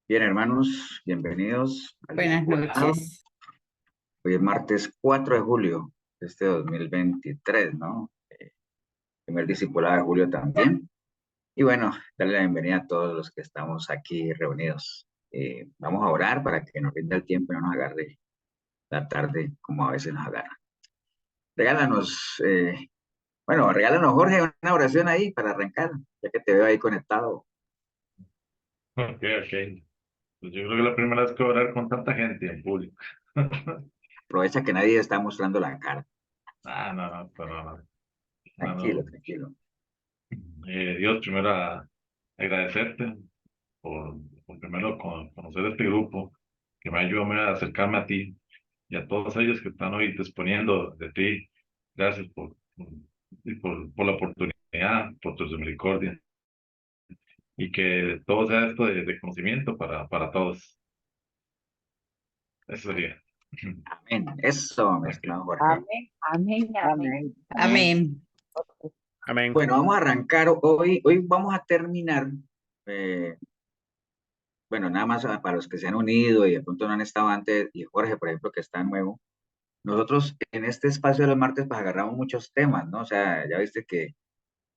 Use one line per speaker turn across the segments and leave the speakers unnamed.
Bien, hermanos, bienvenidos al
Buenas
discipulado.
noches.
Hoy es martes 4 de julio de este 2023, ¿no? Primer discipulado de julio también. Y bueno, darle la bienvenida a todos los que estamos aquí reunidos. Vamos a orar para que nos rinda el tiempo y no nos agarre la tarde como a veces nos agarra. Regálanos, regálanos, Jorge, una oración ahí para arrancar, ya que te veo ahí conectado.
Ok, ok. Pues yo creo que la primera vez que voy a hablar con tanta gente en público.
Aprovecha que nadie está mostrando la cara.
No, no, pero no. No,
Tranquilo,
no.
tranquilo.
Dios, primero agradecerte por, por primero conocer este grupo que me ayudó a acercarme a ti y a todos ellos que están hoy disponiendo de ti. Gracias por la oportunidad, por tu misericordia y que todo sea esto de conocimiento para todos. Eso sería.
Amén. Eso, mi
Ok.
estimado Jorge.
Amén, amén, amén.
Amén. Amén.
Amén.
Amén.
Bueno, vamos a arrancar hoy. Hoy vamos a terminar. eh, bueno, nada más para los que se han unido y de pronto no han estado antes, y Jorge, por ejemplo, que está nuevo. Nosotros en este espacio de los martes, pues agarramos muchos temas, ¿no? O sea, ya viste que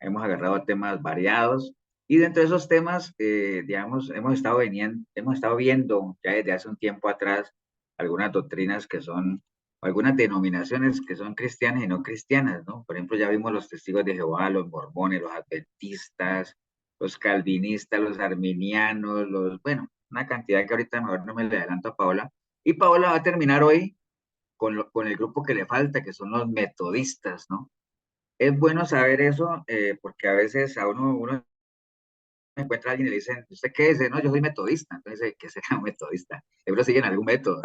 hemos agarrado temas variados. Y dentro de esos temas, digamos, hemos estado viendo ya desde hace un tiempo atrás algunas doctrinas que son, o algunas denominaciones que son cristianas y no cristianas, ¿no? Por ejemplo, ya vimos los testigos de Jehová, los mormones, los adventistas, los calvinistas, los arminianos, bueno, una cantidad que ahorita mejor no me le adelanto a Paola. Y Paola va a terminar hoy con el grupo que le falta, que son los metodistas, ¿no? Es bueno saber eso porque a veces a uno encuentra a alguien y le dicen, ¿usted qué es? No, yo soy metodista. Entonces, ¿qué será un metodista? Seguro siguen algún método.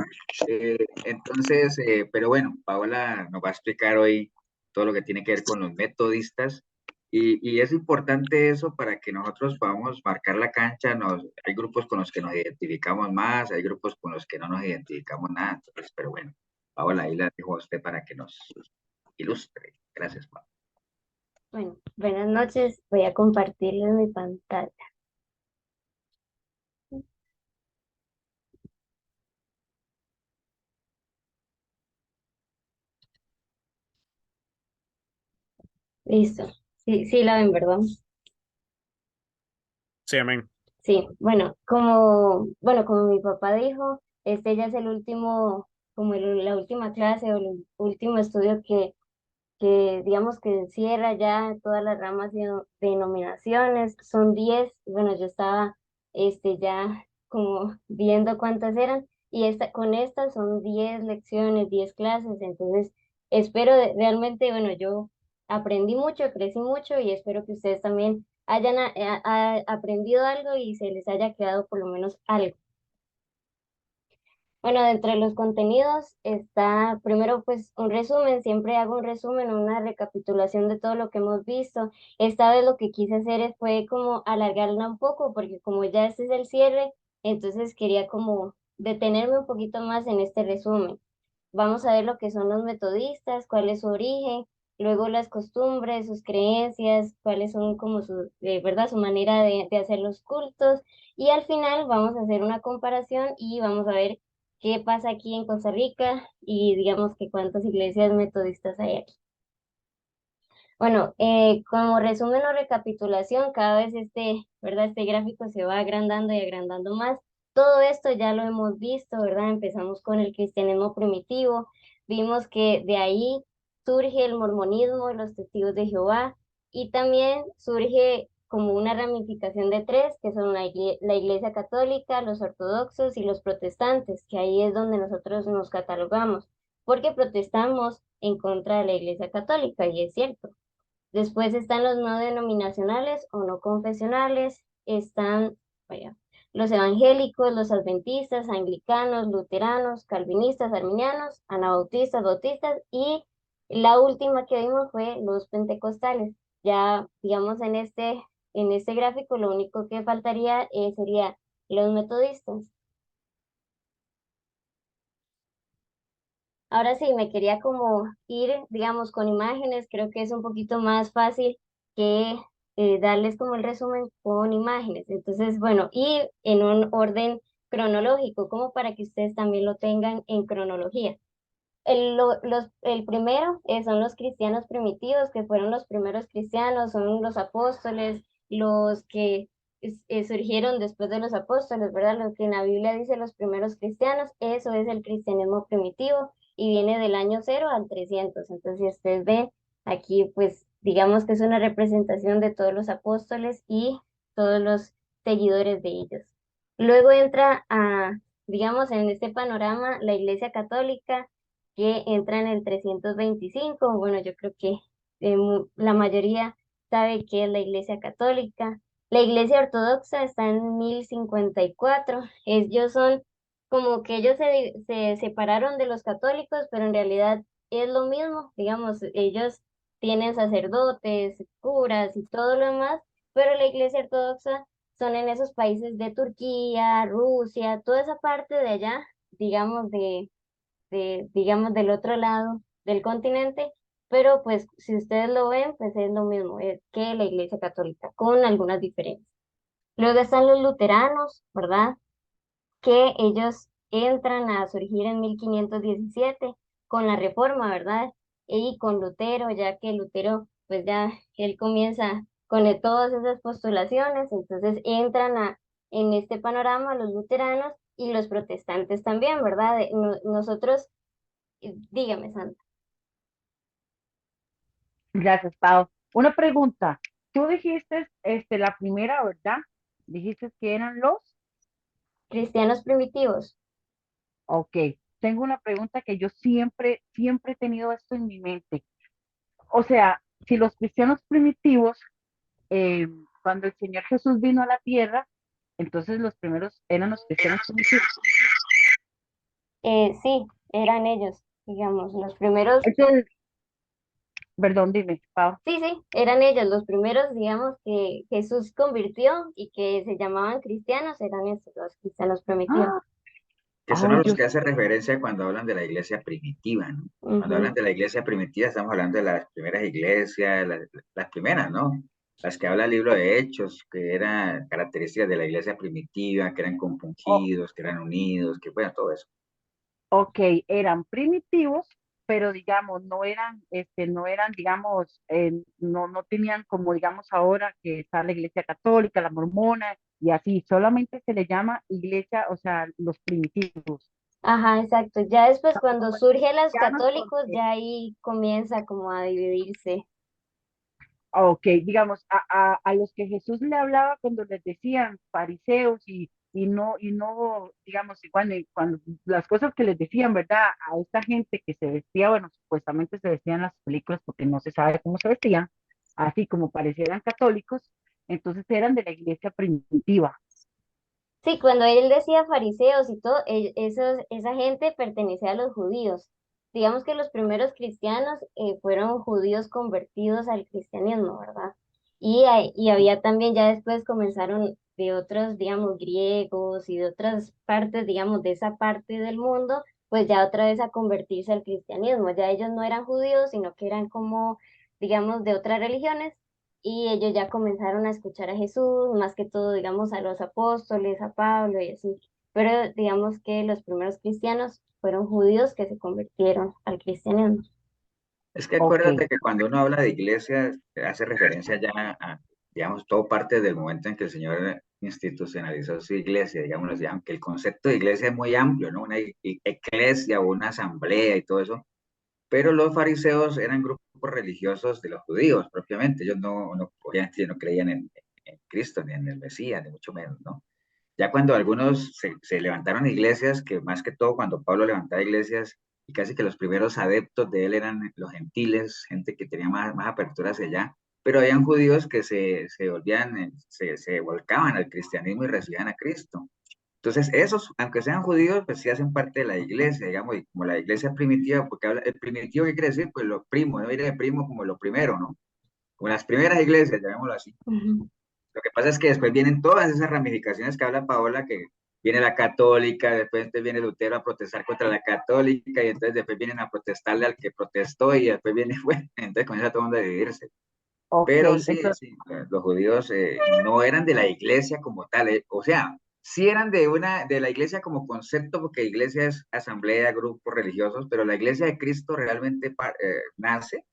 Pero bueno, Paola nos va a explicar hoy todo lo que tiene que ver con los metodistas. Y es importante eso para que nosotros podamos marcar la cancha. Hay grupos con los que nos identificamos más, hay grupos con los que no nos identificamos nada. Entonces, pero bueno, Paola, ahí la dejo a usted para que nos ilustre. Gracias, Paola.
Bueno, buenas noches. Voy a compartirles mi pantalla. Listo. Sí, sí la ven, ¿verdad?
Sí, amén.
Sí, bueno, como mi papá dijo, este ya es el último, la última clase o el último estudio que digamos que encierra ya todas las ramas de denominaciones. Son 10. Bueno, yo estaba ya como viendo cuántas eran y con estas son 10 lecciones, 10 clases. Entonces espero realmente, bueno, yo aprendí mucho, crecí mucho y espero que ustedes también hayan aprendido algo y se les haya quedado por lo menos algo. Bueno, dentro de los contenidos está primero pues un resumen, siempre hago un resumen, una recapitulación de todo lo que hemos visto. Esta vez lo que quise hacer fue como alargarla un poco porque como ya este es el cierre, entonces quería como detenerme un poquito más en este resumen. Vamos a ver lo que son los metodistas, cuál es su origen, luego las costumbres, sus creencias, cuáles son como ¿verdad? Su manera de hacer los cultos. Y al final vamos a hacer una comparación y vamos a ver qué pasa aquí en Costa Rica y digamos que cuántas iglesias metodistas hay aquí. Bueno, como resumen o recapitulación, cada vez ¿verdad? Este gráfico se va agrandando y agrandando más. Todo esto ya lo hemos visto, ¿verdad? Empezamos con el cristianismo primitivo, vimos que de ahí surge el mormonismo y los testigos de Jehová, y también surge como una ramificación de tres, que son la iglesia católica, los ortodoxos y los protestantes, que ahí es donde nosotros nos catalogamos, porque protestamos en contra de la iglesia católica, y es cierto. Después están los no denominacionales o no confesionales, están vaya, los evangélicos, los adventistas, anglicanos, luteranos, calvinistas, arminianos, anabautistas, bautistas y la última que vimos fue los pentecostales. Ya, digamos, en este gráfico lo único que faltaría sería los metodistas. Ahora sí, me quería como ir, digamos, con imágenes, creo que es un poquito más fácil que darles como el resumen con imágenes. Entonces, bueno, y en un orden cronológico, como para que ustedes también lo tengan en cronología. El primero son los cristianos primitivos, que fueron los primeros cristianos, son los apóstoles, los que surgieron después de los apóstoles, ¿verdad? Lo que en la Biblia dice los primeros cristianos, eso es el cristianismo primitivo y viene del año 0 al 300. Entonces, si ustedes ven aquí, pues digamos que es una representación de todos los apóstoles y todos los seguidores de ellos. Luego entra a, digamos, en este panorama la Iglesia Católica, que entra en el 325. Bueno, yo creo que la mayoría sabe que es la Iglesia Católica. La Iglesia Ortodoxa está en 1054. Ellos son como que ellos se separaron de los católicos, pero en realidad es lo mismo. Digamos, ellos tienen sacerdotes, curas y todo lo demás, pero la Iglesia Ortodoxa son en esos países de Turquía, Rusia, toda esa parte de allá, digamos, digamos, del otro lado del continente, pero pues si ustedes lo ven, pues es lo mismo que la Iglesia Católica, con algunas diferencias. Luego están los luteranos, ¿verdad? Que ellos entran a surgir en 1517 con la Reforma, ¿verdad? Y con Lutero, ya que Lutero, pues ya él comienza con todas esas postulaciones, entonces entran en este panorama los luteranos y los protestantes también, ¿verdad? Nosotros, dígame, Santa.
Gracias, Pau. Una pregunta. Tú dijiste, la primera, ¿verdad? Dijiste que eran los.
Cristianos primitivos.
Ok. Tengo una pregunta que yo siempre, siempre he tenido esto en mi mente. O sea, si los cristianos primitivos, eh, cuando el Señor Jesús vino a la tierra, entonces los primeros eran los cristianos primitivos.
Sí, eran ellos, digamos, los primeros.
Entonces, perdón, dime, Pau.
Sí, sí, eran ellos los primeros, digamos, que Jesús convirtió y que se llamaban cristianos, eran estos, los cristianos primitivos.
¡Ah!
Que son a
Oh,
los
yo,
que hace referencia cuando hablan de la iglesia primitiva, ¿no? Cuando hablan
Ujú.
de la iglesia primitiva, estamos hablando de las primeras iglesias, las primeras, ¿no? Las que habla el libro de Hechos, que eran características de la iglesia primitiva, que eran
oh,
compungidos, que eran unidos, que bueno, todo eso.
ok, eran primitivos, pero digamos, no eran, digamos, no tenían como, digamos, ahora que está la iglesia católica, la mormona, y así, solamente se le llama iglesia, o sea, los primitivos.
Ajá, exacto. Ya después cuando surgen los
Cristianos
católicos,
porque,
ya ahí comienza como a dividirse.
ok, digamos, a los que Jesús le hablaba cuando les decían fariseos y no, digamos, y cuando las cosas que les decían, ¿verdad? A esta gente que se vestía, bueno, supuestamente se vestían en las películas porque no se sabe cómo se vestían, así como parecieran católicos, entonces eran de la iglesia primitiva.
Sí, cuando él decía fariseos y todo, esa gente pertenecía a los judíos. Digamos que los primeros cristianos fueron judíos convertidos al cristianismo, ¿verdad? Y había también, ya después comenzaron de otros, digamos, griegos y de otras partes, digamos, de esa parte del mundo, pues ya otra vez a convertirse al cristianismo. Ya ellos no eran judíos, sino que eran como, digamos, de otras religiones y ellos ya comenzaron a escuchar a Jesús, más que todo, digamos, a los apóstoles, a Pablo y así. Pero digamos que los primeros cristianos fueron judíos que se convirtieron al cristianismo.
Es que
Ok,
acuérdate que cuando uno habla de iglesia, hace referencia ya a, digamos, todo parte del momento en que el Señor institucionalizó su iglesia, digamos así, aunque el concepto de iglesia es muy amplio, ¿no? Una iglesia o una asamblea y todo eso, pero los fariseos eran grupos religiosos de los judíos propiamente, ellos obviamente no creían en Cristo ni en el Mesías, ni mucho menos, ¿no? Ya cuando algunos se levantaron iglesias, que más que todo cuando Pablo levantaba iglesias, y casi que los primeros adeptos de él eran los gentiles, gente que tenía más apertura hacia allá, pero habían judíos que se volvían, se volcaban al cristianismo y recibían a Cristo. Entonces, esos, aunque sean judíos, pues sí hacen parte de la iglesia, digamos, y como la iglesia primitiva, porque el primitivo, ¿qué quiere decir? Pues lo primo, no viene de primo como lo primero, ¿no? Como las primeras iglesias, llamémoslo así.
Ujú.
Lo que pasa es que después vienen todas esas ramificaciones que habla Paola, que viene la católica, después entonces viene Lutero a protestar contra la católica, y entonces después vienen a protestarle al que protestó, y después viene, bueno, entonces comienza todo el mundo a dividirse.
Ok,
Pero sí,
entonces,
sí, los judíos no eran de la iglesia como tal, o sea, sí eran de la iglesia como concepto, porque iglesia es asamblea, grupos religiosos, pero la iglesia de Cristo realmente nace,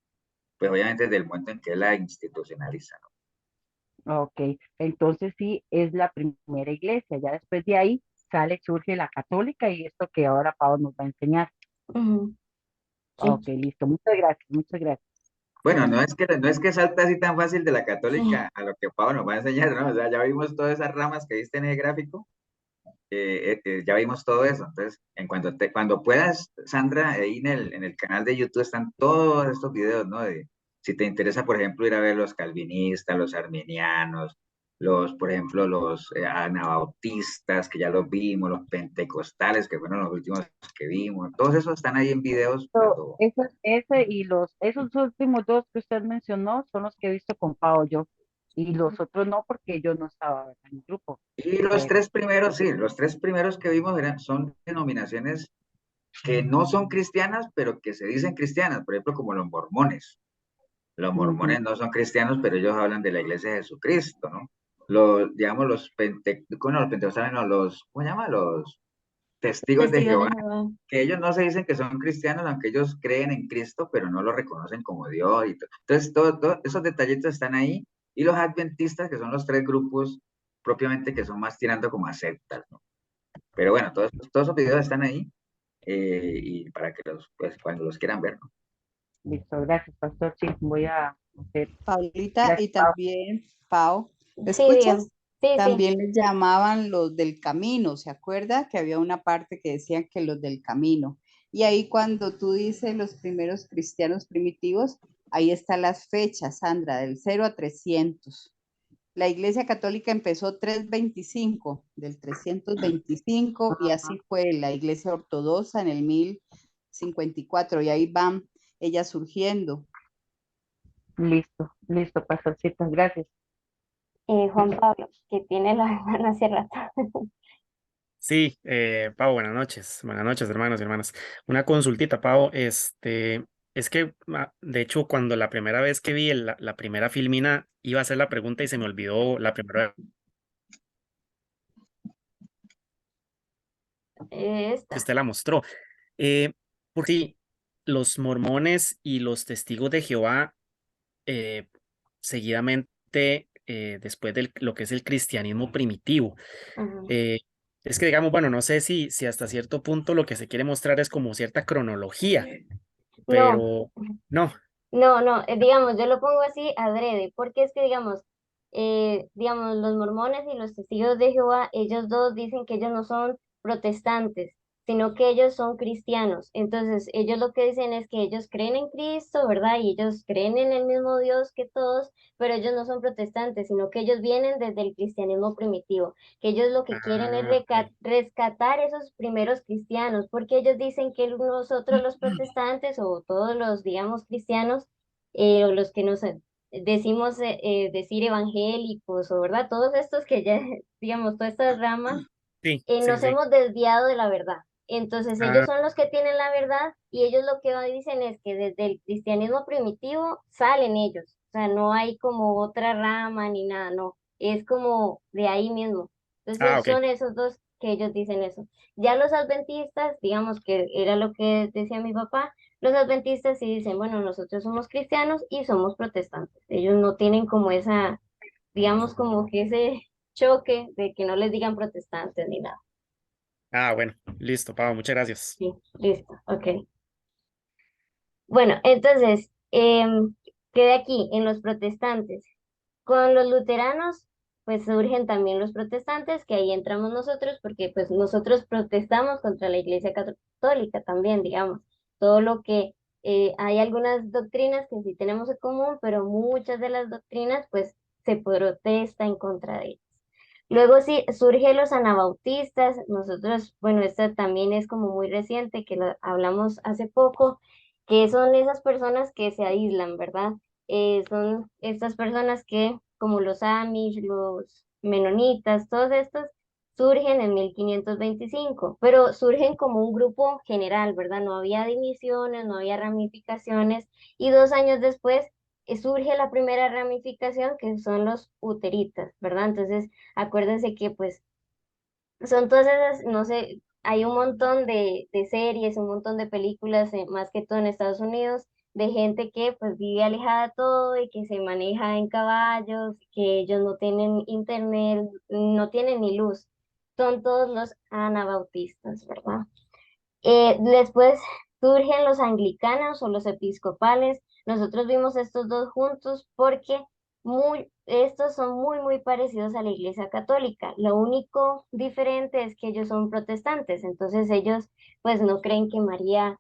pues obviamente desde el momento en que la institucionaliza,
ok, entonces sí es la primera iglesia, ya después de ahí surge la católica y esto que ahora Pablo nos va a enseñar.
Ujú, sí,
Ok, listo, muchas gracias, muchas gracias.
Bueno, no es que salta así tan fácil de la
sí.
católica a lo que Pablo nos va a enseñar, ¿no? O sea, ya vimos todas esas ramas que viste en el gráfico, ya vimos todo eso. Entonces, cuando puedas, Sandra, ahí en el canal de YouTube están todos estos videos, ¿no? Si te interesa, por ejemplo, ir a ver los calvinistas, los arminianos, por ejemplo, los anabautistas, que ya los vimos, los pentecostales, que fueron los últimos que vimos, todos esos están ahí en videos cuando...
Esos últimos dos que usted mencionó son los que he visto con Pau yo, y los otros no porque yo no estaba en el grupo.
Y los
Pero,
tres primeros, sí, los tres primeros que vimos son denominaciones que no son cristianas, pero que se dicen cristianas, por ejemplo, como los mormones. Los
ujú,
mormones no son cristianos, pero ellos hablan de la iglesia de Jesucristo, ¿no? Digamos, los pentecostales, no, ¿cómo se llama? Los testigos de
Testigos de
Jehová,
Jehová.
que ellos no se dicen que son cristianos, aunque ellos creen en Cristo, pero no lo reconocen como Dios. Entonces, todos esos detallitos están ahí. Y los adventistas, que son los tres grupos propiamente que son más tirando como a sectas, ¿no? Pero bueno, todos esos videos están ahí y para que pues, cuando los quieran ver, ¿no?
listo, gracias, pastor. Sí, voy a hacer.
Paulita,
Gracias,
y
Pau.
también, Pau, ¿me
Sí, dígame.
escuchas?
Sí, sí.
También les llamaban los del camino, ¿se acuerda? Que había una parte que decían que los del camino. Y ahí cuando tú dices los primeros cristianos primitivos, ahí están las fechas, Sandra, del 0 a 300. La Iglesia Católica empezó 325, del 325, y
Ajá,
así fue la Iglesia Ortodoxa en el 1054, y ahí van ellas surgiendo.
listo, listo, pastorcito, gracias.
Juan Pablo, que tiene la mano hace rato.
Sí, Pau, buenas noches, hermanos y hermanas. Una consultita, Pau, es que, de hecho, cuando la primera vez que vi la primera filmina, iba a hacer la pregunta y se me olvidó la primera vez que
Esta.
usted la mostró. Eh, porque sí, los mormones y los testigos de Jehová, eh, seguidamente, después de lo que es el cristianismo primitivo,
Ujú.
eh, es que digamos, bueno, no sé si hasta cierto punto lo que se quiere mostrar es como cierta cronología,
No,
pero no.
no, no, digamos, yo lo pongo así adrede, porque es que, digamos, los mormones y los testigos de Jehová, ellos dos dicen que ellos no son protestantes, sino que ellos son cristianos. Entonces, ellos lo que dicen es que ellos creen en Cristo, ¿verdad? Y ellos creen en el mismo Dios que todos, pero ellos no son protestantes, sino que ellos vienen desde el cristianismo primitivo, que ellos lo que quieren es
Ah, ok.
rescatar esos primeros cristianos, porque ellos dicen que nosotros los protestantes o todos los, digamos, cristianos, o los que nos decimos decir evangélicos, o verdad, todos estos que ya, digamos, todas estas ramas,
Sí, sí,
nos
sí.
hemos desviado de la verdad. Entonces ellos
Ah,
son los que tienen la verdad y ellos lo que dicen es que desde el cristianismo primitivo salen ellos. O sea, no hay como otra rama ni nada, no. Es como de ahí mismo. Entonces
ok.
son esos dos que ellos dicen eso. Ya los adventistas, digamos que era lo que decía mi papá, los adventistas sí dicen, bueno, nosotros somos cristianos y somos protestantes. Ellos no tienen como esa, digamos, como que ese choque de que no les digan protestantes ni nada.
Ah, bueno, listo, Pau, muchas gracias.
Sí, listo, ok. Bueno, entonces, quedé aquí en los protestantes. Con los luteranos, pues surgen también los protestantes, que ahí entramos nosotros, porque pues nosotros protestamos contra la Iglesia Católica también, digamos. Todo lo que hay algunas doctrinas que sí tenemos en común, pero muchas de las doctrinas pues se protesta en contra de ellas. Luego sí surgen los anabautistas, nosotros, bueno, esta también es como muy reciente, que lo hablamos hace poco, que son esas personas que se aíslan, ¿verdad? Son estas personas que, como los Amish, los menonitas, todos estos, surgen en 1525, pero surgen como un grupo general, ¿verdad? No había divisiones, no había ramificaciones, y 2 años después surge la primera ramificación que son los uteritas, ¿verdad? Entonces, acuérdense que pues son todas esas, no sé, hay un montón de series, un montón de películas, más que todo en Estados Unidos, de gente que pues vive alejada de todo y que se maneja en caballos, que ellos no tienen internet, no tienen ni luz. Son todos los anabautistas, ¿verdad? Después surgen los anglicanos o los episcopales. Nosotros vimos estos dos juntos porque estos son muy parecidos a la Iglesia Católica. Lo único diferente es que ellos son protestantes, entonces ellos pues no creen que María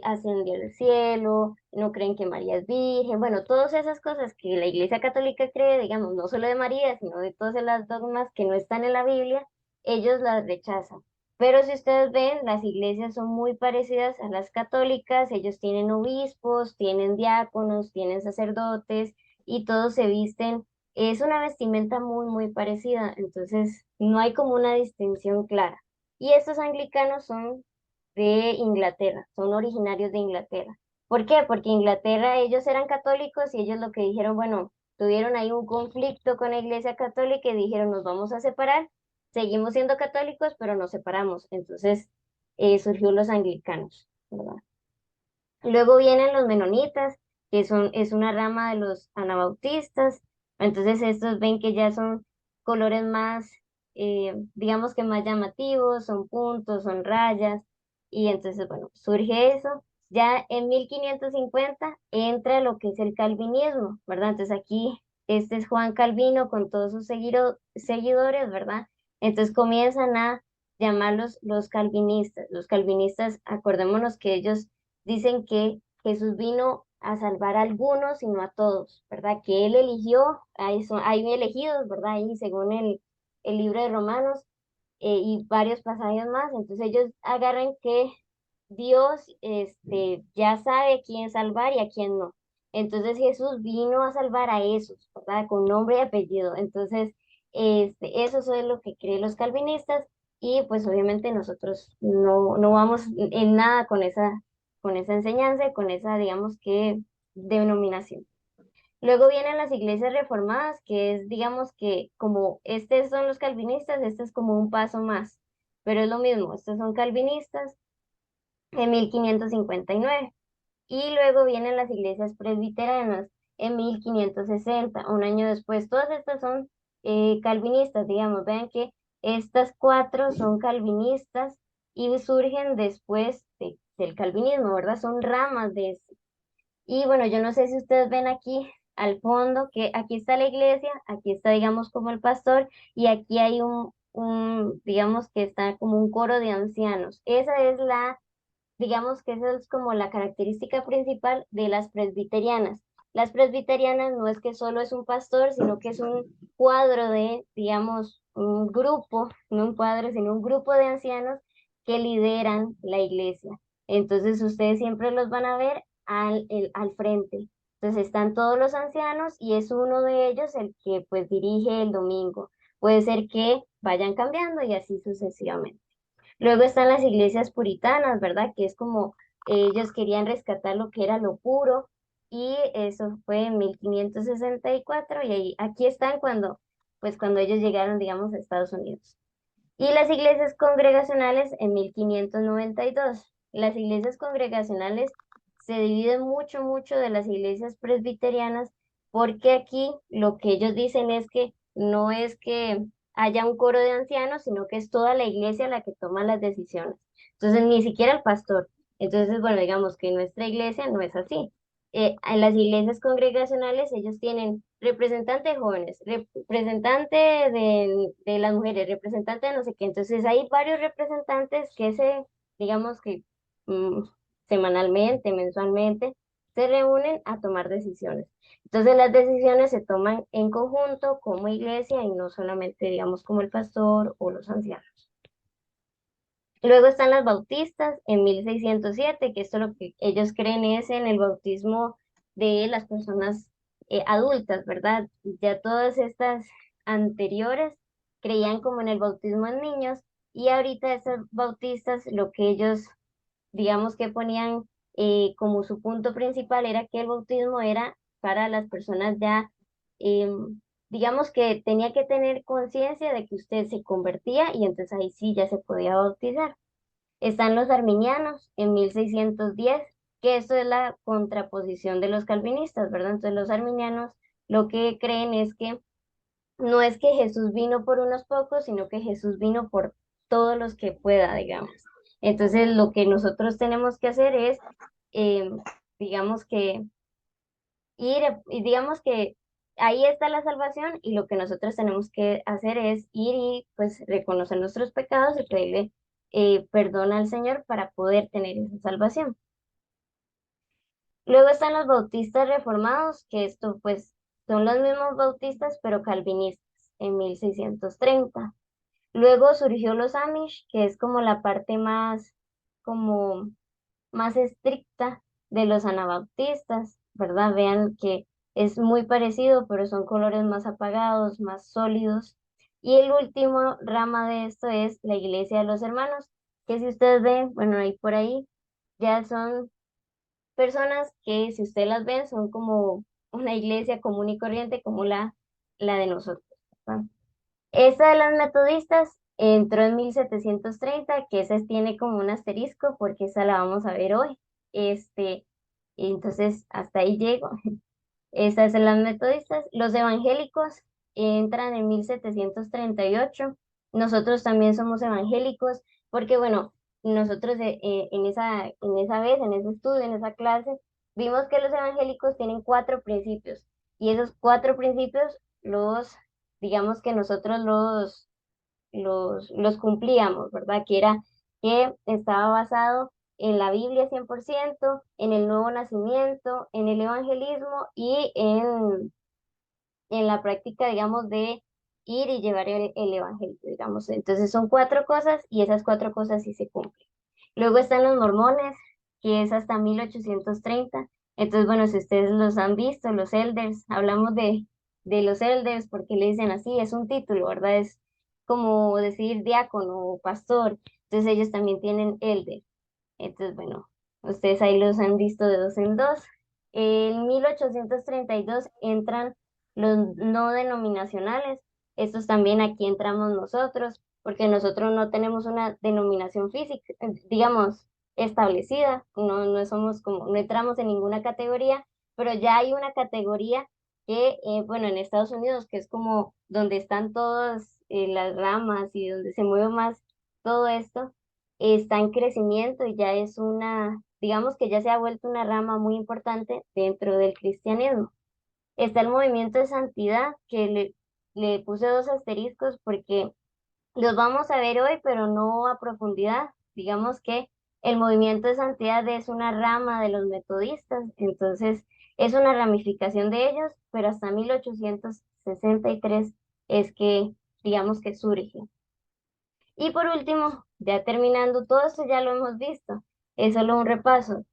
ascendió al cielo, no creen que María es virgen, bueno, todas esas cosas que la Iglesia Católica cree, digamos, no solo de María, sino de todas las dogmas que no están en la Biblia, ellos las rechazan. Pero si ustedes ven, las iglesias son muy parecidas a las católicas, ellos tienen obispos, tienen diáconos, tienen sacerdotes y todos se visten, es una vestimenta muy parecida, entonces no hay como una distinción clara. Y estos anglicanos son de Inglaterra, son originarios de Inglaterra. ¿Por qué? Porque Inglaterra ellos eran católicos y ellos lo que dijeron, bueno, tuvieron ahí un conflicto con la iglesia católica y dijeron, nos vamos a separar, seguimos siendo católicos, pero nos separamos. Entonces surgió los anglicanos, ¿verdad? Luego vienen los menonitas, que es una rama de los anabautistas. Entonces estos ven que ya son colores más, digamos que más llamativos, son puntos, son rayas. Y entonces, bueno, surge eso. Ya en 1550 entra lo que es el calvinismo, ¿verdad? Entonces aquí, este es Juan Calvino con todos sus seguidores, ¿verdad? Entonces comienzan a llamarlos los calvinistas. Los calvinistas, acordémonos que ellos dicen que Jesús vino a salvar a algunos y no a todos, ¿verdad? Que Él eligió, hay elegidos, ¿verdad? Ahí según el libro de Romanos y varios pasajes más, entonces ellos agarran que Dios ya sabe a quién salvar y a quién no. Entonces Jesús vino a salvar a esos, ¿verdad? Con nombre y apellido. Entonces, eso es lo que creen los calvinistas y pues obviamente nosotros no vamos en nada con esa enseñanza, con esa, digamos que, denominación. Luego vienen las iglesias reformadas, que es, digamos que como estos son los calvinistas, este es como un paso más, pero es lo mismo, estos son calvinistas en 1559. Y luego vienen las iglesias presbiteranas en 1560, un año después. Todas estas son calvinistas, digamos. Vean que estas cuatro son calvinistas y surgen después del calvinismo, ¿verdad? Son ramas de este. Y bueno, yo no sé si ustedes ven aquí al fondo que aquí está la iglesia, aquí está, digamos, como el pastor, y aquí hay digamos que está como un coro de ancianos. Esa es digamos que esa es como la característica principal de las presbiterianas. Las presbiterianas no es que solo es un pastor, sino que es un cuadro de, digamos, un grupo, no un cuadro, sino un grupo de ancianos que lideran la iglesia. Entonces ustedes siempre los van a ver al frente. Entonces están todos los ancianos y es uno de ellos el que pues dirige el domingo. Puede ser que vayan cambiando y así sucesivamente. Luego están las iglesias puritanas, ¿verdad? Que es como ellos querían rescatar lo que era lo puro y eso fue en 1564 y ahí, aquí están pues cuando ellos llegaron, digamos, a Estados Unidos. Y las iglesias congregacionales en 1592. Las iglesias congregacionales se dividen mucho de las iglesias presbiterianas porque aquí lo que ellos dicen es que no es que haya un coro de ancianos, sino que es toda la iglesia la que toma las decisiones. Entonces, ni siquiera el pastor. Entonces, bueno, digamos que nuestra iglesia no es así. En las iglesias congregacionales ellos tienen representante de jóvenes, representante de las mujeres, representante de no sé qué. Entonces hay varios representantes que digamos que mm, semanalmente, mensualmente, se reúnen a tomar decisiones. Entonces las decisiones se toman en conjunto como iglesia y no solamente, digamos, como el pastor o los ancianos. Luego están las bautistas en 1607, que esto lo que ellos creen es en el bautismo de las personas adultas, ¿verdad? Ya todas estas anteriores creían como en el bautismo en niños y ahorita estos bautistas lo que ellos, digamos que ponían como su punto principal era que el bautismo era para las personas ya, digamos que tenía que tener conciencia de que usted se convertía y entonces ahí sí ya se podía bautizar. Están los arminianos en 1610, que esto es la contraposición de los calvinistas, ¿verdad? Entonces los arminianos lo que creen es que no es que Jesús vino por unos pocos, sino que Jesús vino por todos los que pueda, digamos. Entonces lo que nosotros tenemos que hacer es, eh, digamos que ir, y digamos que ahí está la salvación y lo que nosotros tenemos que hacer es ir y pues reconocer nuestros pecados y pedirle perdón al Señor para poder tener esa salvación. Luego están los bautistas reformados, que esto pues son los mismos bautistas pero calvinistas en 1630. Luego surgió los Amish, que es como la parte más como más estricta de los anabautistas, ¿verdad? Vean que es muy parecido, pero son colores más apagados, más sólidos. Y el último rama de esto es la Iglesia de los Hermanos, que si ustedes ven, bueno, ahí por ahí, ya son personas que si ustedes las ven son como una iglesia común y corriente como la de nosotros, ¿verdad? Esta de las metodistas entró en 1730, que esa tiene como un asterisco porque esa la vamos a ver hoy. Este, entonces, hasta ahí llego. Estas son las metodistas. Los evangélicos entran en 1738. Nosotros también somos evangélicos porque, bueno, nosotros en esa vez, en ese estudio, en esa clase, vimos que los evangélicos tienen 4 principios y esos 4 principios digamos que nosotros los cumplíamos, ¿verdad? Que era que estaba basado en la Biblia 100%, en el nuevo nacimiento, en el evangelismo y en la práctica, digamos, de ir y llevar el evangelio, digamos. Entonces son 4 cosas y esas 4 cosas sí se cumplen. Luego están los mormones, que es hasta 1830. Entonces, bueno, si ustedes los han visto, los elders, hablamos de los elders porque le dicen así, es un título, ¿verdad? Es como decir diácono o pastor. Entonces ellos también tienen elder. Entonces, bueno, ustedes ahí los han visto de dos en dos. En 1832 entran los no denominacionales. Estos también aquí entramos nosotros, porque nosotros no tenemos una denominación física, digamos, establecida. No, no somos como, no entramos en ninguna categoría, pero ya hay una categoría que, bueno, en Estados Unidos, que es como donde están todas las ramas y donde se mueve más todo esto está en crecimiento y ya es digamos que ya se ha vuelto una rama muy importante dentro del cristianismo. Está el movimiento de santidad, que le puse 2 asteriscos porque los vamos a ver hoy, pero no a profundidad. Digamos que el movimiento de santidad es una rama de los metodistas, entonces es una ramificación de ellos, pero hasta 1863 es que, digamos que surge. Y por último, ya terminando, todo esto ya lo hemos visto, es solo un repaso.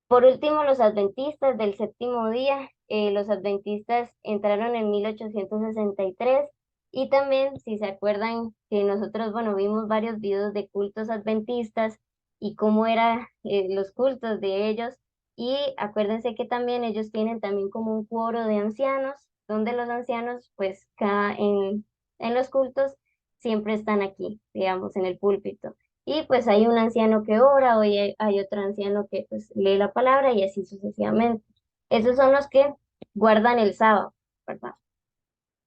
Por último, los adventistas del séptimo día, los adventistas entraron en 1863 y también, si se acuerdan, que nosotros, bueno, vimos varios videos de cultos adventistas y cómo eran los cultos de ellos. Y acuérdense que también ellos tienen también como un cuoro de ancianos, donde los ancianos, pues, en los cultos siempre están aquí, digamos, en el púlpito. Y pues hay un anciano que ora, o hay otro anciano que pues lee la palabra y así sucesivamente. Esos son los que guardan el sábado, ¿verdad?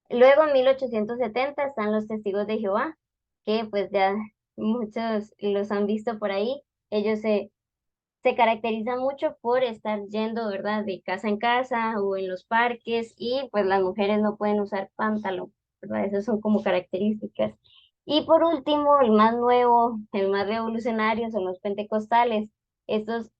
Luego en 1870 están los testigos de Jehová, que pues ya muchos los han visto por ahí. Ellos se caracterizan mucho por estar yendo, ¿verdad? De casa en casa o en los parques y pues las mujeres no pueden usar pantalón, ¿verdad? Esas son como características. Y por último, el más nuevo, el más revolucionario son los pentecostales. Estos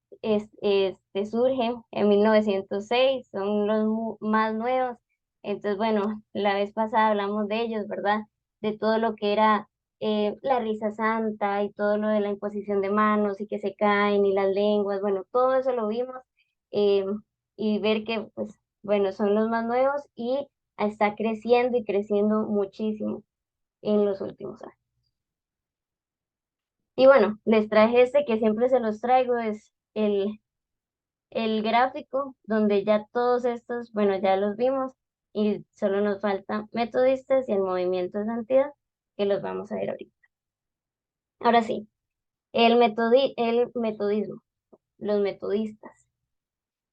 surgen en 1906, son los más nuevos. Entonces, bueno, la vez pasada hablamos de ellos, ¿verdad? De todo lo que era la risa santa y todo lo de la imposición de manos y que se caen y las lenguas, bueno, todo eso lo vimos eh, y ver que, pues, bueno, son los más nuevos y está creciendo y creciendo muchísimo en los últimos años. Y bueno, les traje este que siempre se los traigo, es el gráfico donde ya todos estos, bueno, ya los vimos y solo nos faltan metodistas y el movimiento de santidad, que los vamos a ver ahorita. Ahora sí, el metodismo, los metodistas.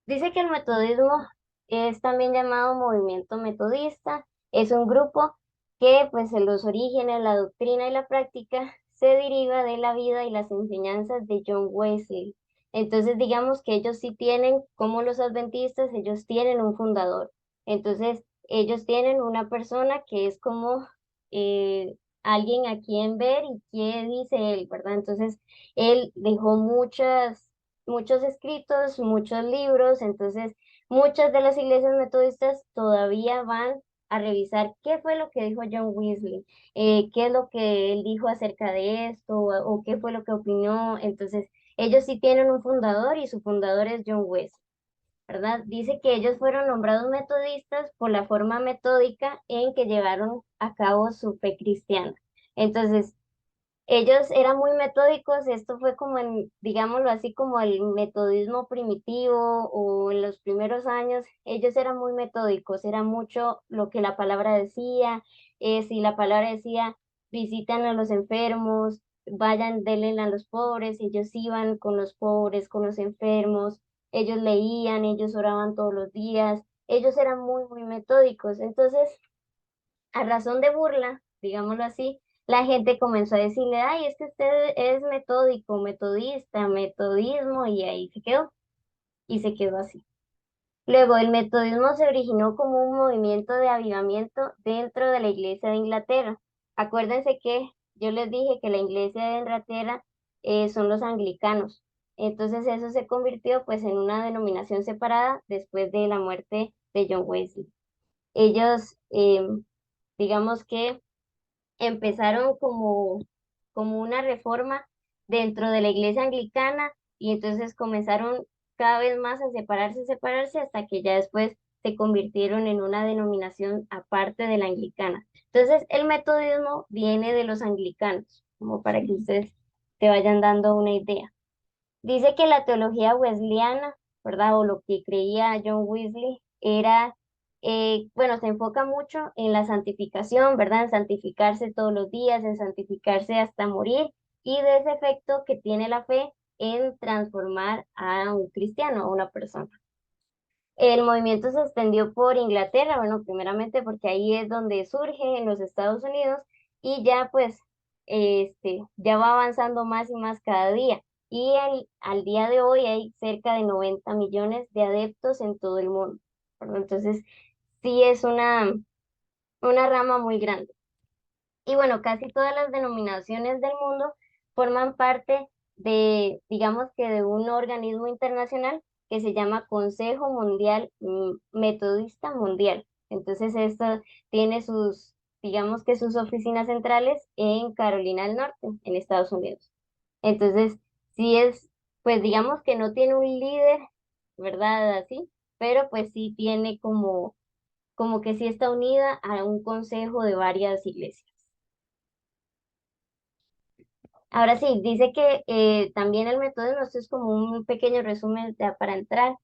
Dice que el metodismo es también llamado movimiento metodista, es un grupo que pues en los orígenes, la doctrina y la práctica se deriva de la vida y las enseñanzas de John Wesley. Entonces digamos que ellos sí tienen, como los adventistas, ellos tienen un fundador. Entonces ellos tienen una persona que es como alguien a quien ver y qué dice él, ¿verdad? Entonces él dejó muchos escritos, muchos libros, entonces muchas de las iglesias metodistas todavía van a revisar qué fue lo que dijo John Wesley, qué es lo que él dijo acerca de esto o qué fue lo que opinó. Entonces, ellos sí tienen un fundador y su fundador es John Wesley, ¿verdad? Dice que ellos fueron nombrados metodistas por la forma metódica en que llevaron a cabo su fe cristiana. Entonces, ellos eran muy metódicos, esto fue como digámoslo así, como el metodismo primitivo o en los primeros años, ellos eran muy metódicos, era mucho lo que la palabra decía, si la palabra decía visitan a los enfermos, vayan, denle a los pobres, ellos iban con los pobres, con los enfermos, ellos leían, ellos oraban todos los días, ellos eran muy metódicos, entonces a razón de burla, digámoslo así, la gente comenzó a decirle, ay, es que usted es metódico, metodista, metodismo, y ahí se quedó, y se quedó así. Luego, el metodismo se originó como un movimiento de avivamiento dentro de la Iglesia de Inglaterra. Acuérdense que yo les dije que la Iglesia de Inglaterra son los anglicanos. Entonces eso se convirtió pues en una denominación separada después de la muerte de John Wesley. Ellos, digamos que empezaron como una reforma dentro de la iglesia anglicana y entonces comenzaron cada vez más a separarse hasta que ya después se convirtieron en una denominación aparte de la anglicana. Entonces el metodismo viene de los anglicanos, como para que ustedes te vayan dando una idea. Dice que la teología wesleyana, ¿verdad? O lo que creía John Wesley era, bueno, se enfoca mucho en la santificación, ¿verdad? En santificarse todos los días, en santificarse hasta morir y de ese efecto que tiene la fe en transformar a un cristiano, a una persona. El movimiento se extendió por Inglaterra, bueno, primeramente porque ahí es donde surge en los Estados Unidos y ya pues ya va avanzando más y más cada día. Y al día de hoy hay cerca de 90 millones de adeptos en todo el mundo, ¿verdad? Entonces, sí es una rama muy grande. Y bueno, casi todas las denominaciones del mundo forman parte de, digamos que de un organismo internacional que se llama Consejo Mundial Metodista Mundial. Entonces, esto tiene digamos que sus oficinas centrales en Carolina del Norte, en Estados Unidos. Entonces, sí es, pues digamos que no tiene un líder, ¿verdad? Así, pero pues sí tiene como que sí está unida a un consejo de varias iglesias. Ahora sí, dice que también el método, esto es como un pequeño resumen para entrar.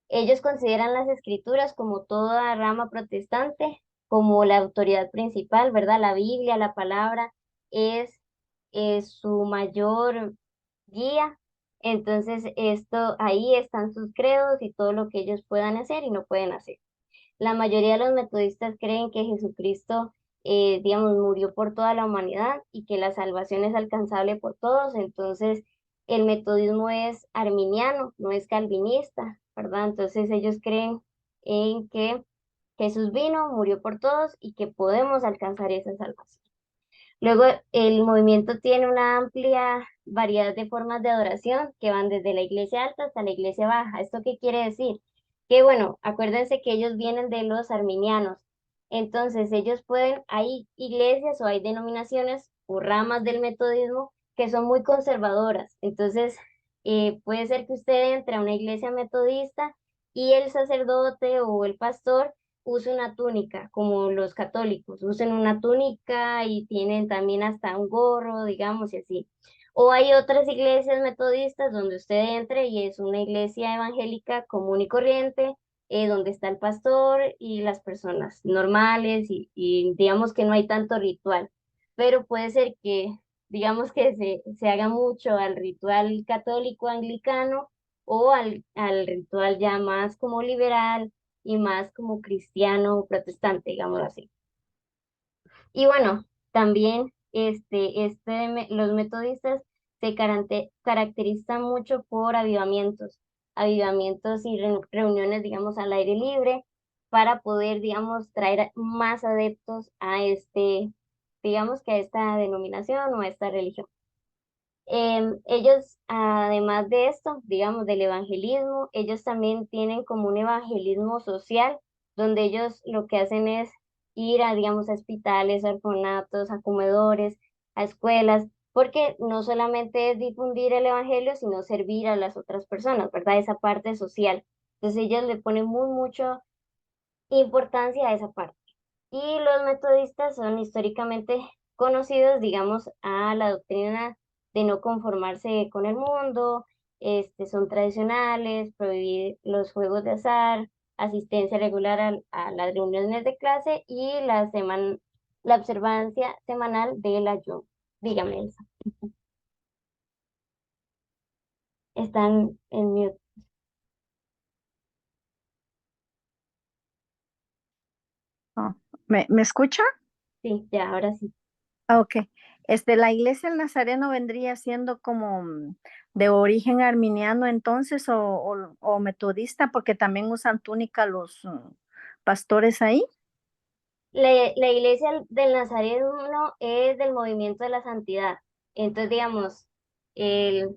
Ellos consideran las escrituras como toda rama protestante, como la autoridad principal, ¿verdad? La Biblia, la palabra, es su mayor guía. Entonces, ahí están sus credos y todo lo que ellos puedan hacer y no pueden hacer. La mayoría de los metodistas creen que Jesucristo, digamos, murió por toda la humanidad y que la salvación es alcanzable por todos. Entonces, el metodismo es arminiano, no es calvinista, ¿verdad? Entonces, ellos creen en que Jesús vino, murió por todos y que podemos alcanzar esa salvación. Luego, el movimiento tiene una amplia variedad de formas de adoración que van desde la iglesia alta hasta la iglesia baja. ¿Esto qué quiere decir? Que bueno, acuérdense que ellos vienen de los arminianos. Entonces, hay iglesias o hay denominaciones o ramas del metodismo que son muy conservadoras. Entonces, puede ser que usted entre a una iglesia metodista y el sacerdote o el pastor use una túnica, como los católicos, usen una túnica y tienen también hasta un gorro, digamos, y así. O hay otras iglesias metodistas donde usted entre y es una iglesia evangélica común y corriente, donde está el pastor y las personas normales y digamos que no hay tanto ritual, pero puede ser que digamos que se haga mucho al ritual católico anglicano o al ritual ya más como liberal y más como cristiano protestante, digamos así. Y bueno, también los metodistas se caracterizan mucho por avivamientos y reuniones, digamos, al aire libre para poder, digamos, traer más adeptos a digamos que a esta denominación o a esta religión. Ellos, además de esto, digamos, del evangelismo, ellos también tienen como un evangelismo social, donde ellos lo que hacen es ir a, digamos, a hospitales, a orfanatos, a comedores, a escuelas, porque no solamente es difundir el evangelio, sino servir a las otras personas, ¿verdad? Esa parte social. Entonces ellos le ponen mucho importancia a esa parte. Y los metodistas son históricamente conocidos, digamos, a la doctrina de no conformarse con el mundo, son tradicionales, prohibir los juegos de azar, asistencia regular a las reuniones de clase y la observancia semanal del ayuno. Dígame, Elsa. Están en mute.
Oh, ¿me escucha?
Sí, ya, ahora sí.
Ah, ok. La iglesia del Nazareno vendría siendo como de origen arminiano entonces o metodista, porque también usan túnica los pastores ahí.
La iglesia del Nazareno es del movimiento de la santidad. Entonces, digamos, el,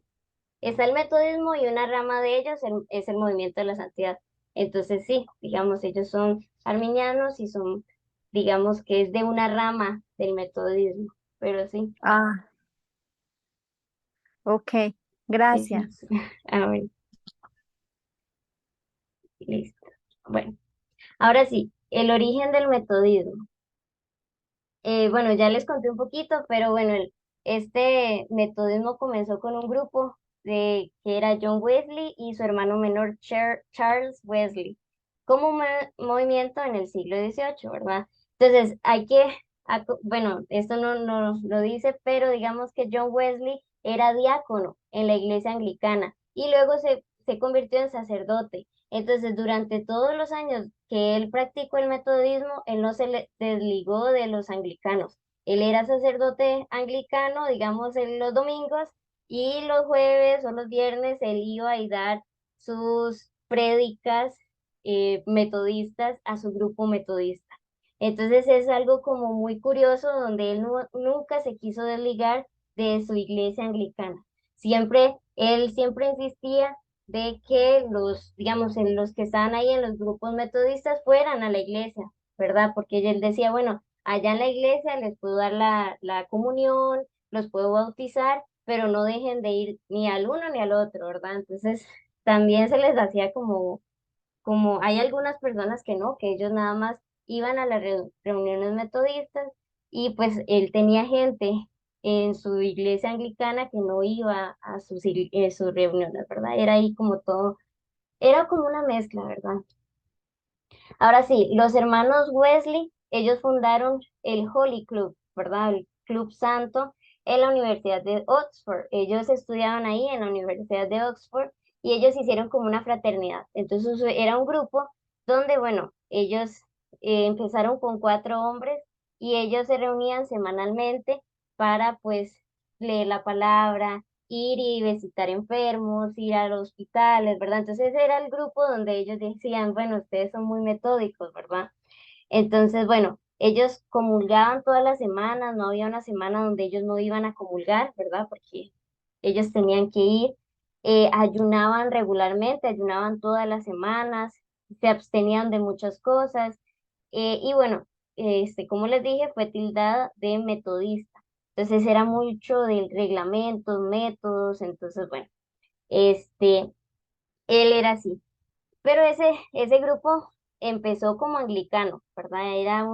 está el metodismo y una rama de ellos es el movimiento de la santidad. Entonces, sí, digamos, ellos son arminianos y son, digamos, que es de una rama del metodismo. Pero sí,
Ah, ok.
eso
Gracias.
es. A ver, listo. Bueno, ahora sí, el origen del metodismo. Bueno, ya les conté un poquito, pero bueno, este metodismo comenzó con un grupo que era John Wesley y su hermano menor Charles Wesley, como un movimiento en el siglo XVIII, ¿verdad? Entonces, bueno, esto no lo dice, pero digamos que John Wesley era diácono en la iglesia anglicana y luego se convirtió en sacerdote. Entonces, durante todos los años que él practicó el metodismo, él no se le desligó de los anglicanos. Él era sacerdote anglicano, digamos, en los domingos y los jueves o los viernes él iba a dar sus prédicas metodistas a su grupo metodista. Entonces es algo como muy curioso donde él nunca se quiso desligar de su iglesia anglicana. Él siempre insistía de que digamos, en los que estaban ahí en los grupos metodistas fueran a la iglesia, ¿verdad? Porque él decía, bueno, allá en la iglesia les puedo dar la comunión, los puedo bautizar, pero no dejen de ir ni al uno ni al otro, ¿verdad? Entonces, también se les hacía como hay algunas personas que no, que ellos nada más iban a las reuniones metodistas y pues él tenía gente en su iglesia anglicana que no iba a sus reuniones, ¿verdad? Era ahí como todo, era como una mezcla, ¿verdad? Ahora sí, los hermanos Wesley, ellos fundaron el Holy Club, ¿verdad? El Club Santo en la Universidad de Oxford. Ellos estudiaban ahí en la Universidad de Oxford y ellos hicieron como una fraternidad. Entonces era un grupo donde, bueno, ellos empezaron con 4 hombres y ellos se reunían semanalmente para pues leer la palabra, ir y visitar enfermos, ir a los hospitales, ¿verdad? Entonces era el grupo donde ellos decían, bueno, ustedes son muy metódicos, ¿verdad? Entonces, bueno, ellos comulgaban todas las semanas, no había una semana donde ellos no iban a comulgar, ¿verdad? Porque ellos tenían que ir, ayunaban regularmente, ayunaban todas las semanas, se abstenían de muchas cosas, y bueno, como les dije, fue tildada de metodista. Entonces era mucho de reglamentos, métodos, entonces bueno, este, él era así. Pero ese grupo empezó como anglicano, ¿verdad? Era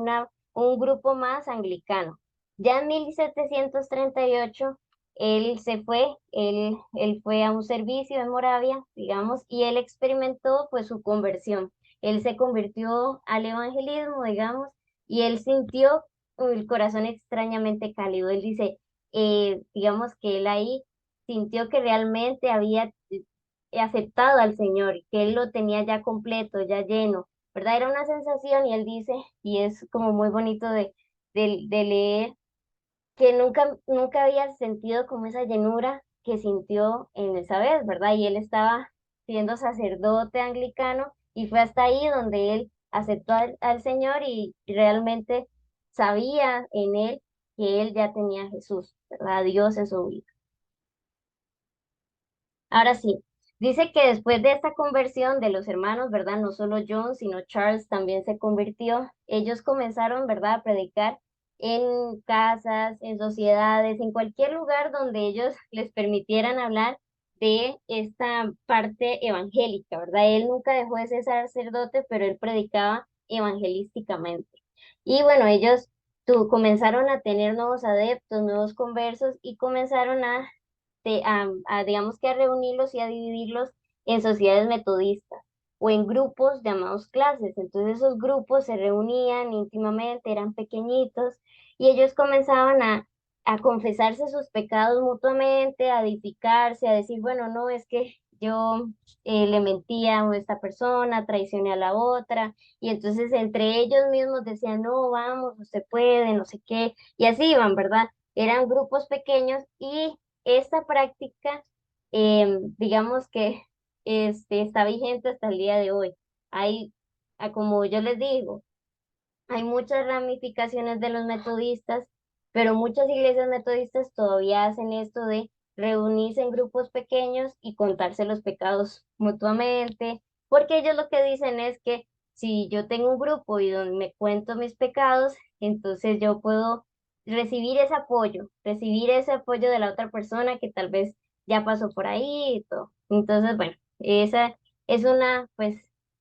un grupo más anglicano. Ya en 1738 él se fue, él fue a un servicio en Moravia, digamos, y él experimentó pues su conversión. Él se convirtió al evangelismo, digamos, y él sintió el corazón extrañamente cálido. Él dice, digamos que él ahí sintió que realmente había aceptado al Señor, que él lo tenía ya completo, ya lleno, ¿verdad? Era una sensación y él dice, y es como muy bonito de leer, que nunca había sentido como esa llenura que sintió en esa vez, ¿verdad? Y él estaba siendo sacerdote anglicano y fue hasta ahí donde él aceptó al Señor y realmente sabía en él que él ya tenía a Jesús, ¿verdad? A Dios en su vida. Ahora sí, dice que después de esta conversión de los hermanos, ¿verdad? No solo John, sino Charles también se convirtió. Ellos comenzaron, ¿verdad?, a predicar en casas, en sociedades, en cualquier lugar donde ellos les permitieran hablar de esta parte evangélica, ¿verdad? Él nunca dejó de ser sacerdote, pero él predicaba evangelísticamente. Y bueno, ellos comenzaron a tener nuevos adeptos, nuevos conversos y comenzaron digamos que a reunirlos y a dividirlos en sociedades metodistas o en grupos llamados clases. Entonces esos grupos se reunían íntimamente, eran pequeñitos y ellos comenzaban a confesarse sus pecados mutuamente, a edificarse, a decir, bueno, no, es que yo le mentía a esta persona, traicioné a la otra, y entonces entre ellos mismos decían, no, vamos, usted puede, no sé qué, y así iban, ¿verdad? Eran grupos pequeños y esta práctica, digamos que está vigente hasta el día de hoy. Hay, como yo les digo, hay muchas ramificaciones de los metodistas, pero muchas iglesias metodistas todavía hacen esto de reunirse en grupos pequeños y contarse los pecados mutuamente, porque ellos lo que dicen es que si yo tengo un grupo y donde me cuento mis pecados, entonces yo puedo recibir ese apoyo de la otra persona que tal vez ya pasó por ahí y todo. Entonces, bueno, esa es pues,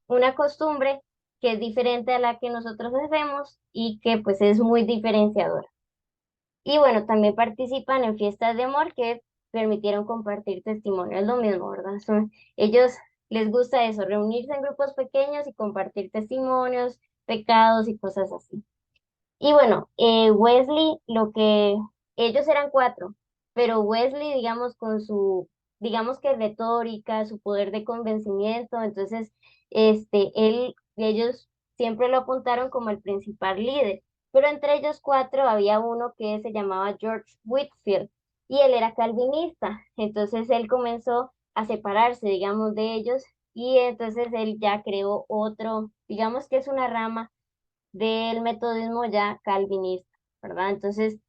una costumbre que es diferente a la que nosotros hacemos y que pues es muy diferenciadora. Y bueno, también participan en fiestas de amor que permitieron compartir testimonio. Es lo mismo, ¿verdad? Ellos les gusta eso, reunirse en grupos pequeños y compartir testimonios, pecados y cosas así. Y bueno, Wesley, ellos eran cuatro, pero Wesley, digamos, con digamos que retórica, su poder de convencimiento, entonces, ellos siempre lo apuntaron como el principal líder, pero entre ellos cuatro había uno que se llamaba George Whitefield, y él era calvinista, entonces él comenzó a separarse, digamos, de ellos, y entonces él ya creó otro, digamos que es una rama del metodismo ya calvinista, ¿verdad? Entonces,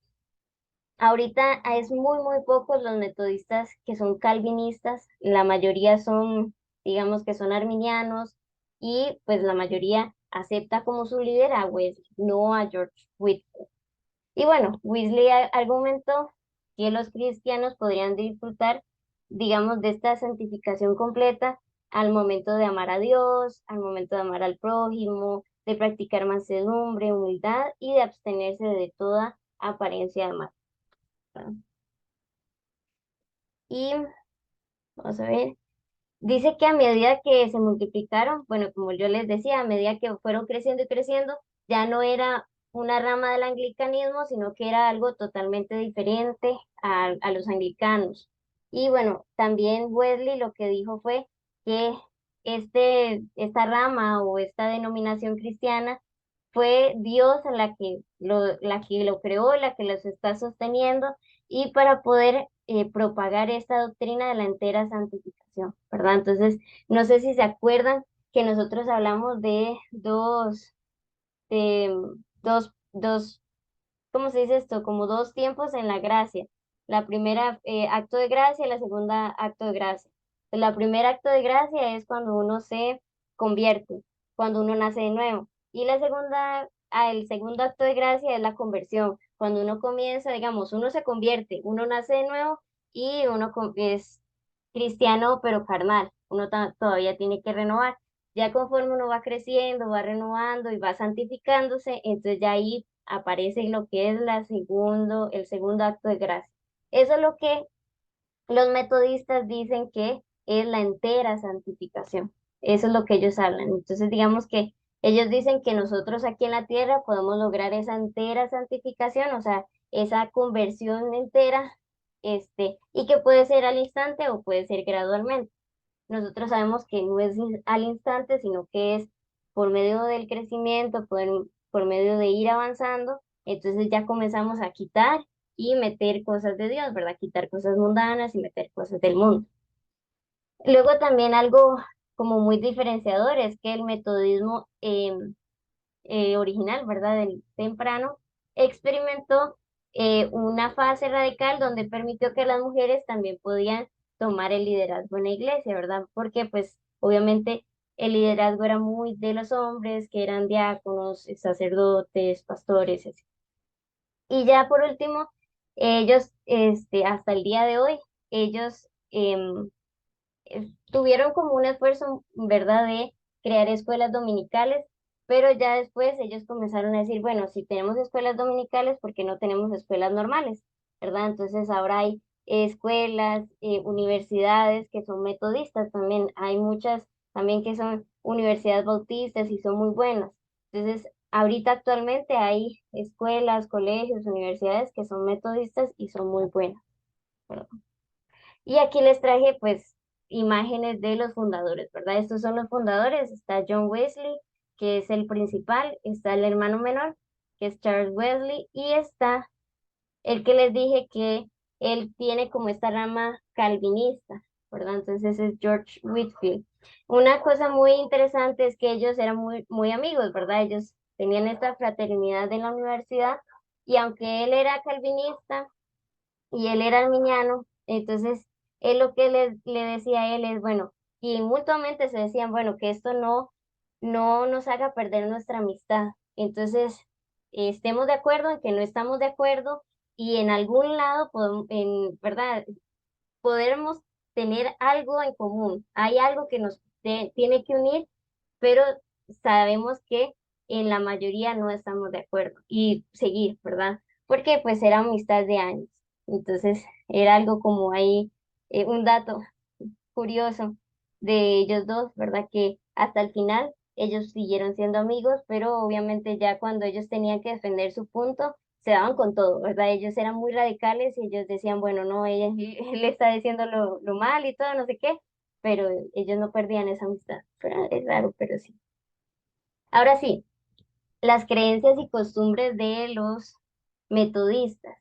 ahorita es muy pocos los metodistas que son calvinistas, la mayoría son, digamos que son arminianos, y pues la mayoría acepta como su líder a Wesley, no a George Whitefield. Y bueno, Wesley argumentó que los cristianos podrían disfrutar, digamos, de esta santificación completa al momento de amar a Dios, al momento de amar al prójimo, de practicar mansedumbre, humildad y de abstenerse de toda apariencia de mal, ¿verdad? Y vamos a ver. Dice que a medida que se multiplicaron, bueno, como yo les decía, a medida que fueron creciendo y creciendo, ya no era una rama del anglicanismo, sino que era algo totalmente diferente a los anglicanos. Y bueno, también Wesley lo que dijo fue que esta rama o esta denominación cristiana fue Dios la que lo creó, la que los está sosteniendo, y para poder propagar esta doctrina de la entera santificación, ¿verdad? Entonces, no sé si se acuerdan que nosotros hablamos de de dos, ¿cómo se dice esto? Como dos tiempos en la gracia. La primera, acto de gracia, y la segunda, acto de gracia. La primera acto de gracia es cuando uno se convierte, cuando uno nace de nuevo. Y el segundo acto de gracia es la conversión, cuando uno comienza, digamos, uno se convierte, uno nace de nuevo y uno es cristiano pero carnal. Uno todavía tiene que renovar. Ya conforme uno va creciendo, va renovando y va santificándose, entonces ya ahí aparece lo que es el segundo acto de gracia. Eso es lo que los metodistas dicen que es la entera santificación. Eso es lo que ellos hablan. Entonces, digamos que ellos dicen que nosotros aquí en la tierra podemos lograr esa entera santificación, o sea, esa conversión entera, y que puede ser al instante o puede ser gradualmente. Nosotros sabemos que no es al instante, sino que es por medio del crecimiento, por medio de ir avanzando, entonces ya comenzamos a quitar y meter cosas de Dios, ¿verdad? Quitar cosas mundanas y meter cosas del mundo. Luego también algo como muy diferenciador es que el metodismo original, ¿verdad? Del temprano, experimentó una fase radical donde permitió que las mujeres también podían tomar el liderazgo en la iglesia, ¿verdad? Porque pues obviamente el liderazgo era muy de los hombres, que eran diáconos, sacerdotes, pastores, etc. Y ya por último, ellos, hasta el día de hoy, ellos tuvieron como un esfuerzo, ¿verdad?, de crear escuelas dominicales, pero ya después ellos comenzaron a decir, bueno, si tenemos escuelas dominicales, ¿por qué no tenemos escuelas normales? ¿Verdad? Entonces ahora hay escuelas, universidades que son metodistas también, hay muchas también que son universidades bautistas y son muy buenas. Entonces, ahorita actualmente hay escuelas, colegios, universidades que son metodistas y son muy buenas, ¿verdad? Y aquí les traje pues imágenes de los fundadores, ¿verdad? Estos son los fundadores. Está John Wesley, que es el principal, está el hermano menor, que es Charles Wesley, y está el que les dije que él tiene como esta rama calvinista, ¿verdad? Entonces es George Whitefield. Una cosa muy interesante es que ellos eran muy amigos, ¿verdad? Ellos tenían esta fraternidad en la universidad, y aunque él era calvinista, y él era arminiano, entonces él lo que le decía a él es, bueno, y mutuamente se decían, bueno, que esto no nos haga perder nuestra amistad. Entonces, estemos de acuerdo en que no estamos de acuerdo y en algún lado, ¿verdad? Podemos tener algo en común. Hay algo que nos tiene que unir, pero sabemos que en la mayoría no estamos de acuerdo y seguir, ¿verdad? Porque pues era amistad de años. Entonces era algo como ahí, un dato curioso de ellos dos, ¿verdad? Que hasta el final ellos siguieron siendo amigos, pero obviamente ya cuando ellos tenían que defender su punto, se daban con todo, ¿verdad? Ellos eran muy radicales y ellos decían, bueno, no, él está diciendo lo mal y todo, no sé qué, pero ellos no perdían esa amistad. Pero es raro, pero sí. Ahora sí, las creencias y costumbres de los metodistas.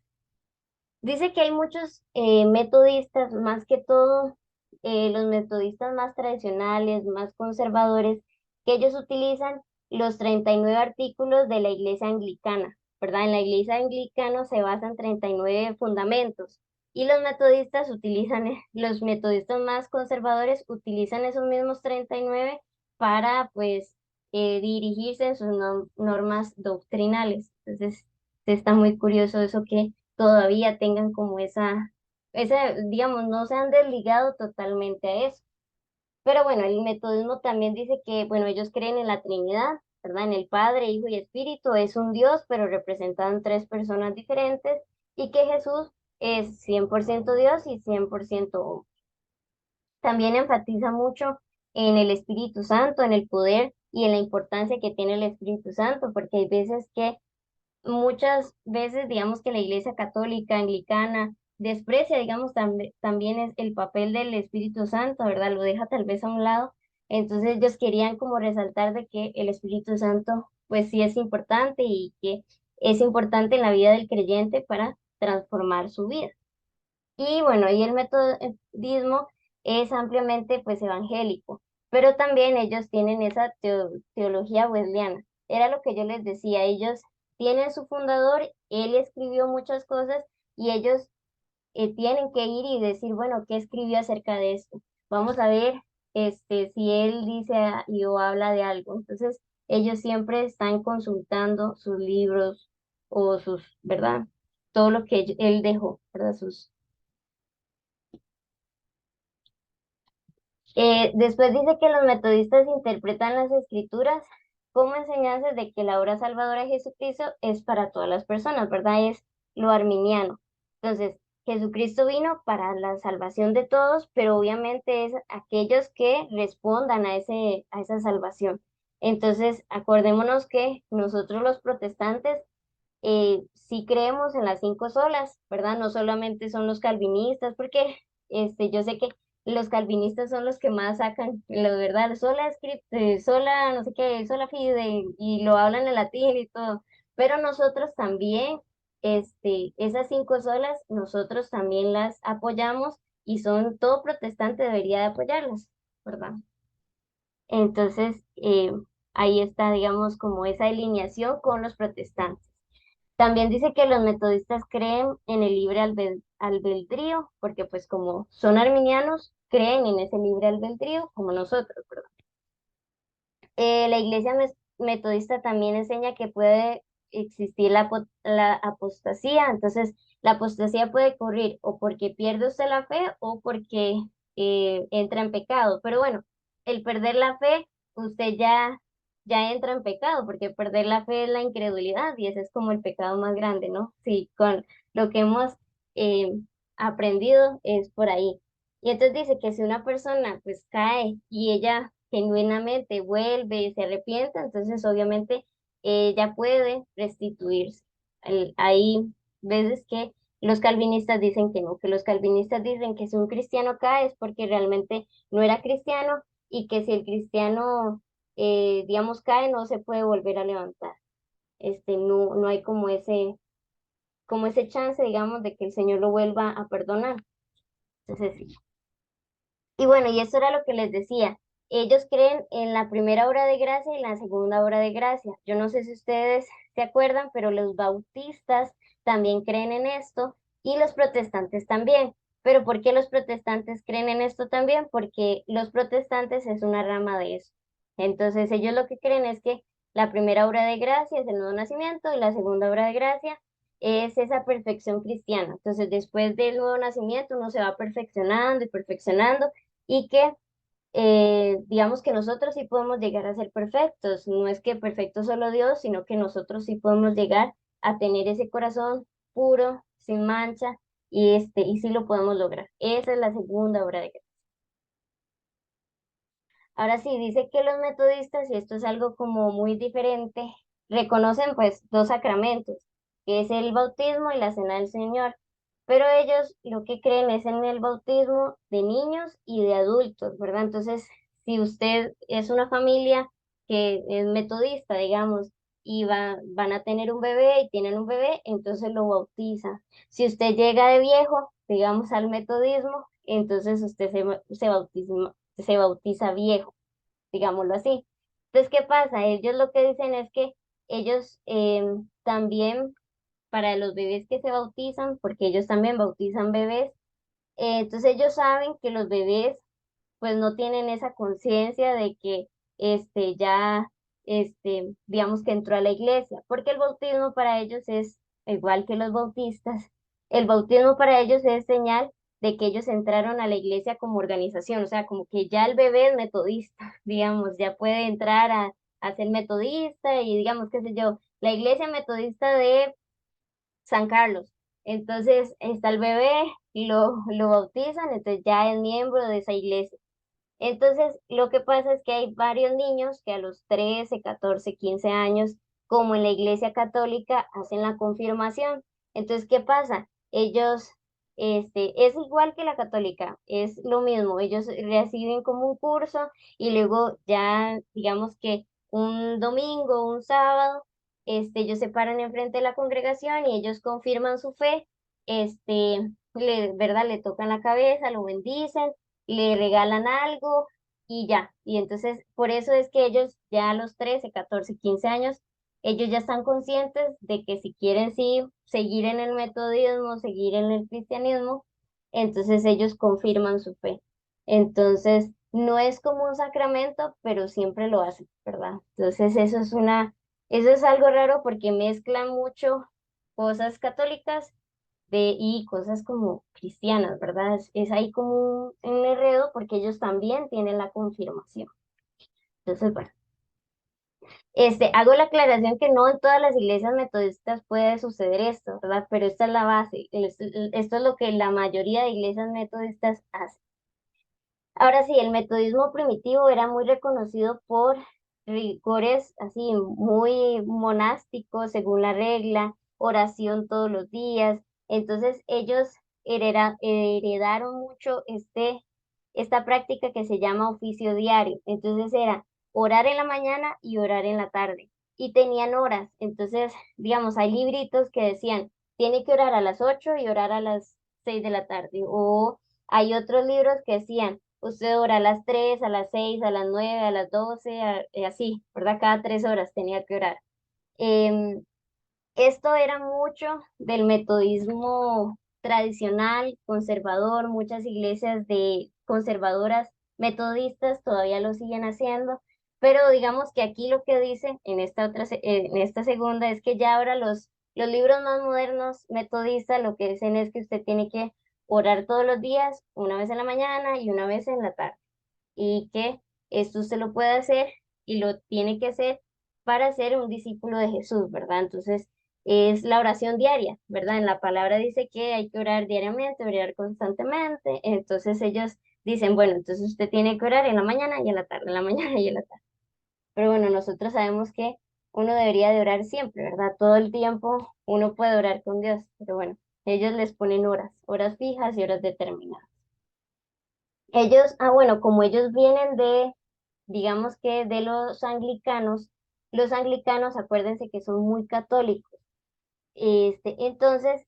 Dice que hay muchos metodistas, más que todo los metodistas más tradicionales, más conservadores, que ellos utilizan los 39 artículos de la iglesia anglicana, ¿verdad? En la iglesia anglicana se basan 39 fundamentos y los metodistas utilizan, los metodistas más conservadores utilizan esos mismos 39 para, pues, dirigirse en sus normas doctrinales. Entonces, está muy curioso eso que todavía tengan como digamos, no se han desligado totalmente a eso. Pero bueno, el metodismo también dice que, bueno, ellos creen en la Trinidad, ¿verdad? En el Padre, Hijo y Espíritu, es un Dios, pero representan tres personas diferentes, y que Jesús es 100% Dios y 100% hombre. También enfatiza mucho en el Espíritu Santo, en el poder y en la importancia que tiene el Espíritu Santo, porque hay veces que muchas veces, digamos que la Iglesia Católica, Anglicana, desprecia, digamos, también es el papel del Espíritu Santo, ¿verdad? Lo deja tal vez a un lado. Entonces ellos querían como resaltar de que el Espíritu Santo, pues sí es importante y que es importante en la vida del creyente para transformar su vida. Y bueno, y el metodismo es ampliamente pues evangélico, pero también ellos tienen esa teología wesleyana. Era lo que yo les decía, ellos tienen su fundador, él escribió muchas cosas y ellos tienen que ir y decir, bueno, ¿qué escribió acerca de esto? Vamos a ver si él dice o habla de algo. Entonces, ellos siempre están consultando sus libros o ¿verdad? Todo lo que él dejó, ¿verdad? Después dice que los metodistas interpretan las escrituras como enseñanzas de que la obra salvadora de Jesucristo es para todas las personas, ¿verdad? Es lo arminiano. Entonces, Jesucristo vino para la salvación de todos, pero obviamente es aquellos que respondan a esa salvación. Entonces, acordémonos que nosotros los protestantes sí creemos en las 5 solas, ¿verdad? No solamente son los calvinistas, porque yo sé que los calvinistas son los que más sacan, la verdad, sola script, sola, no sé qué, sola fide, y lo hablan en latín y todo, pero nosotros también, esas 5 solas, nosotros también las apoyamos y todo protestante debería de apoyarlas, ¿verdad? Entonces, ahí está, digamos, como esa alineación con los protestantes. También dice que los metodistas creen en el libre albedrío, porque pues como son arminianos, creen en ese libre albedrío como nosotros, ¿verdad? La iglesia metodista también enseña que puede existir la apostasía. Entonces, la apostasía puede ocurrir o porque pierde usted la fe o porque entra en pecado. Pero bueno, el perder la fe, usted ya entra en pecado, porque perder la fe es la incredulidad y ese es como el pecado más grande, ¿no? Sí, con lo que hemos eh, aprendido es por ahí. Y entonces dice que si una persona pues cae y ella genuinamente vuelve y se arrepiente, entonces obviamente ella puede restituirse. Hay veces que los calvinistas dicen que no, que los calvinistas dicen que si un cristiano cae es porque realmente no era cristiano y que si el cristiano, digamos, cae, no se puede volver a levantar. No hay como ese chance, digamos, de que el Señor lo vuelva a perdonar. Entonces, sí. Y bueno, y eso era lo que les decía. Ellos creen en la primera obra de gracia y en la segunda obra de gracia. Yo no sé si ustedes se acuerdan, pero los bautistas también creen en esto y los protestantes también. Pero ¿por qué los protestantes creen en esto también? Porque los protestantes es una rama de eso. Entonces ellos lo que creen es que la primera obra de gracia es el nuevo nacimiento y la segunda obra de gracia es esa perfección cristiana. Entonces después del nuevo nacimiento uno se va perfeccionando y perfeccionando y que digamos que nosotros sí podemos llegar a ser perfectos. No es que perfecto solo Dios, sino que nosotros sí podemos llegar a tener ese corazón puro, sin mancha, y sí lo podemos lograr. Esa es la segunda obra de gracia. Ahora sí, dice que los metodistas, y esto es algo como muy diferente, reconocen pues 2 sacramentos, que es el bautismo y la cena del Señor. Pero ellos lo que creen es en el bautismo de niños y de adultos, ¿verdad? Entonces, si usted es una familia que es metodista, digamos, y van a tener un bebé y tienen un bebé, entonces lo bautiza. Si usted llega de viejo, digamos, al metodismo, entonces usted se bautiza viejo, digámoslo así. Entonces, ¿qué pasa? Ellos lo que dicen es que ellos también para los bebés que se bautizan, porque ellos también bautizan bebés, entonces ellos saben que los bebés pues no tienen esa conciencia de que ya digamos que entró a la iglesia, porque el bautismo para ellos es igual que los bautistas, el bautismo para ellos es señal de que ellos entraron a la iglesia como organización, o sea, como que ya el bebé es metodista, digamos, ya puede entrar a ser metodista y digamos, qué sé yo, la iglesia metodista de San Carlos. Entonces está el bebé, lo bautizan, entonces ya es miembro de esa iglesia. Entonces lo que pasa es que hay varios niños que a los 13 14 15 años, como en la iglesia católica, hacen la confirmación. Entonces, ¿qué pasa? Ellos, es igual que la católica, es lo mismo, ellos reciben como un curso y luego ya, digamos que un domingo, un sábado, ellos se paran enfrente de la congregación y ellos confirman su fe, ¿verdad? Le tocan la cabeza, lo bendicen, le regalan algo y ya. Y entonces, por eso es que ellos ya a los 13 14 15 años, ellos ya están conscientes de que si quieren sí seguir en el metodismo, seguir en el cristianismo, entonces ellos confirman su fe. Entonces, no es como un sacramento, pero siempre lo hacen, ¿verdad? Entonces, eso es algo raro porque mezclan mucho cosas católicas y cosas como cristianas, ¿verdad? Es ahí como un enredo porque ellos también tienen la confirmación. Entonces, bueno, Hago la aclaración que no en todas las iglesias metodistas puede suceder esto, ¿verdad? Pero esta es la base, esto es lo que la mayoría de iglesias metodistas hacen. Ahora sí, el metodismo primitivo era muy reconocido por rigores así muy monásticos, según la regla, oración todos los días. Entonces ellos heredaron mucho esta práctica que se llama oficio diario. Entonces era orar en la mañana y orar en la tarde. Y tenían horas. Entonces, digamos, hay libritos que decían, tiene que orar a las 8 y orar a las 6 de la tarde. O hay otros libros que decían, usted ora a las 3, a las 6, a las 9, a las 12, así, ¿verdad? Cada 3 horas tenía que orar. Em, Esto era mucho del metodismo tradicional, conservador, muchas iglesias de conservadoras metodistas todavía lo siguen haciendo, pero digamos que aquí lo que dice en esta en esta segunda es que ya ahora los libros más modernos metodistas lo que dicen es que usted tiene que orar todos los días, una vez en la mañana y una vez en la tarde, y que esto usted lo puede hacer y lo tiene que hacer para ser un discípulo de Jesús, ¿verdad? Entonces, es la oración diaria, ¿verdad? En la palabra dice que hay que orar diariamente, orar constantemente. Entonces ellos dicen, bueno, entonces usted tiene que orar en la mañana y en la tarde, en la mañana y en la tarde. Pero bueno, nosotros sabemos que uno debería de orar siempre, ¿verdad? Todo el tiempo uno puede orar con Dios, pero bueno, ellos les ponen horas, horas fijas y horas determinadas. Ellos, bueno, como ellos vienen digamos que de los anglicanos, acuérdense que son muy católicos. Entonces,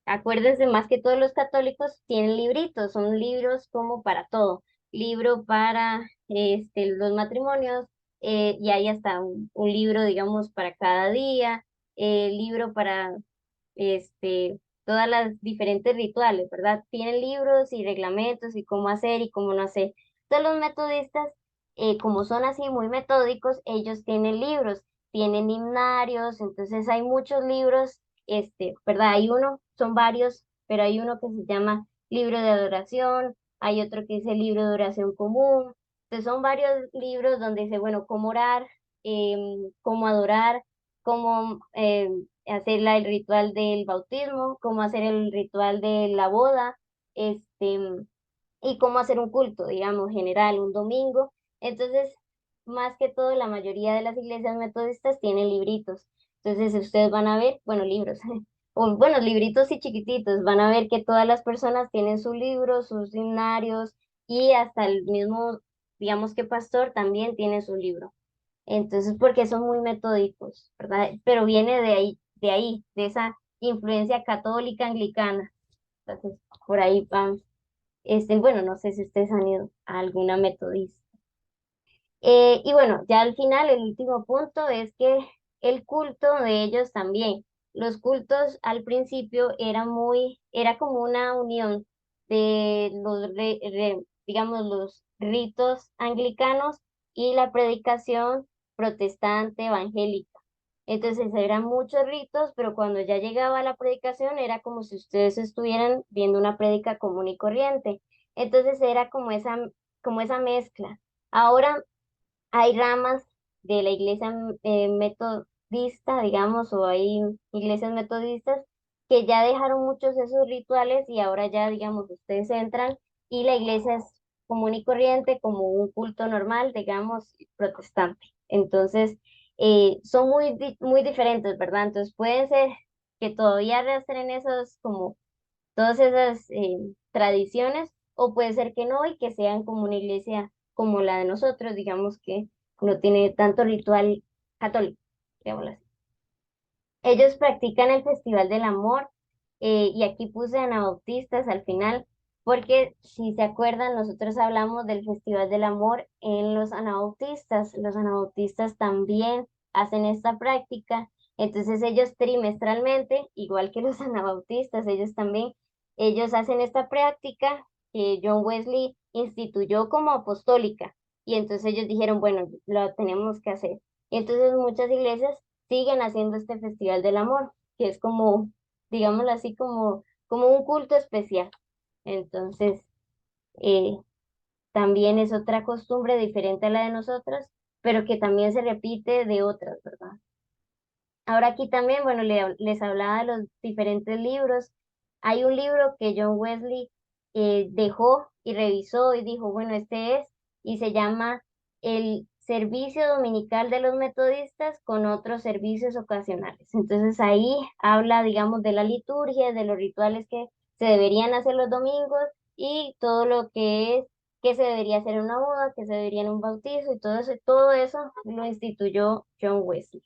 acuérdense más que todos los católicos tienen libritos, son libros como para todo, libro para los matrimonios, y hay hasta un libro, digamos, para cada día, libro para todas las diferentes rituales, ¿verdad? Tienen libros y reglamentos y cómo hacer y cómo no hacer. Todos los metodistas, como son así muy metódicos, ellos tienen libros, tienen himnarios, entonces hay muchos libros, ¿verdad? Hay uno, son varios, pero hay uno que se llama libro de adoración, hay otro que dice libro de oración común, entonces son varios libros donde dice, bueno, cómo orar, cómo adorar, cómo hacer el ritual del bautismo, cómo hacer el ritual de la boda, este, y cómo hacer un culto, digamos, general, un domingo. Entonces, más que todo, la mayoría de las iglesias metodistas tienen libritos. Entonces, ustedes van a ver, bueno, libros, o bueno, libritos y chiquititos, van a ver que todas las personas tienen su libro, sus himnarios, y hasta el mismo, digamos que pastor también tiene su libro. Entonces, porque son muy metódicos, ¿verdad? Pero viene de esa influencia católica anglicana. Entonces, por ahí van. Bueno, no sé si ustedes han ido a alguna metodista. Y bueno, ya al final, el último punto es que el culto de ellos también. Los cultos al principio era como una unión de digamos, los ritos anglicanos y la predicación protestante evangélica. Entonces eran muchos ritos, pero cuando ya llegaba la predicación era como si ustedes estuvieran viendo una prédica común y corriente. Entonces era como esa mezcla. Ahora hay ramas de la iglesia metodista, digamos, o hay iglesias metodistas que ya dejaron muchos de esos rituales y ahora ya, digamos, ustedes entran y la iglesia es común y corriente, como un culto normal, digamos, protestante. Entonces, son muy diferentes, ¿verdad? Entonces, puede ser que todavía arrastren esos, como todas esas tradiciones, o puede ser que no y que sean como una iglesia como la de nosotros, digamos que no tiene tanto ritual católico, digámoslo así. Ellos practican el Festival del Amor, y aquí puse anabautistas al final, porque si se acuerdan, nosotros hablamos del Festival del Amor en los anabautistas. Los anabautistas también hacen esta práctica. Entonces ellos trimestralmente, igual que los anabautistas, ellos hacen esta práctica que John Wesley instituyó como apostólica. Y entonces ellos dijeron, bueno, lo tenemos que hacer. Y entonces muchas iglesias siguen haciendo este Festival del Amor, que es como, digámoslo así, como un culto especial. Entonces, eh, también es otra costumbre diferente a la de nosotros, pero que también se repite de otras, ¿verdad? Ahora aquí también, bueno, les hablaba de los diferentes libros. Hay un libro que John Wesley dejó y revisó y dijo, bueno, este es, y se llama El Servicio Dominical de los Metodistas con otros servicios ocasionales. Entonces ahí habla, digamos, de la liturgia, de los rituales que se deberían hacer los domingos y todo lo que es, que se debería hacer en una boda, que se debería en un bautizo y todo eso lo instituyó John Wesley.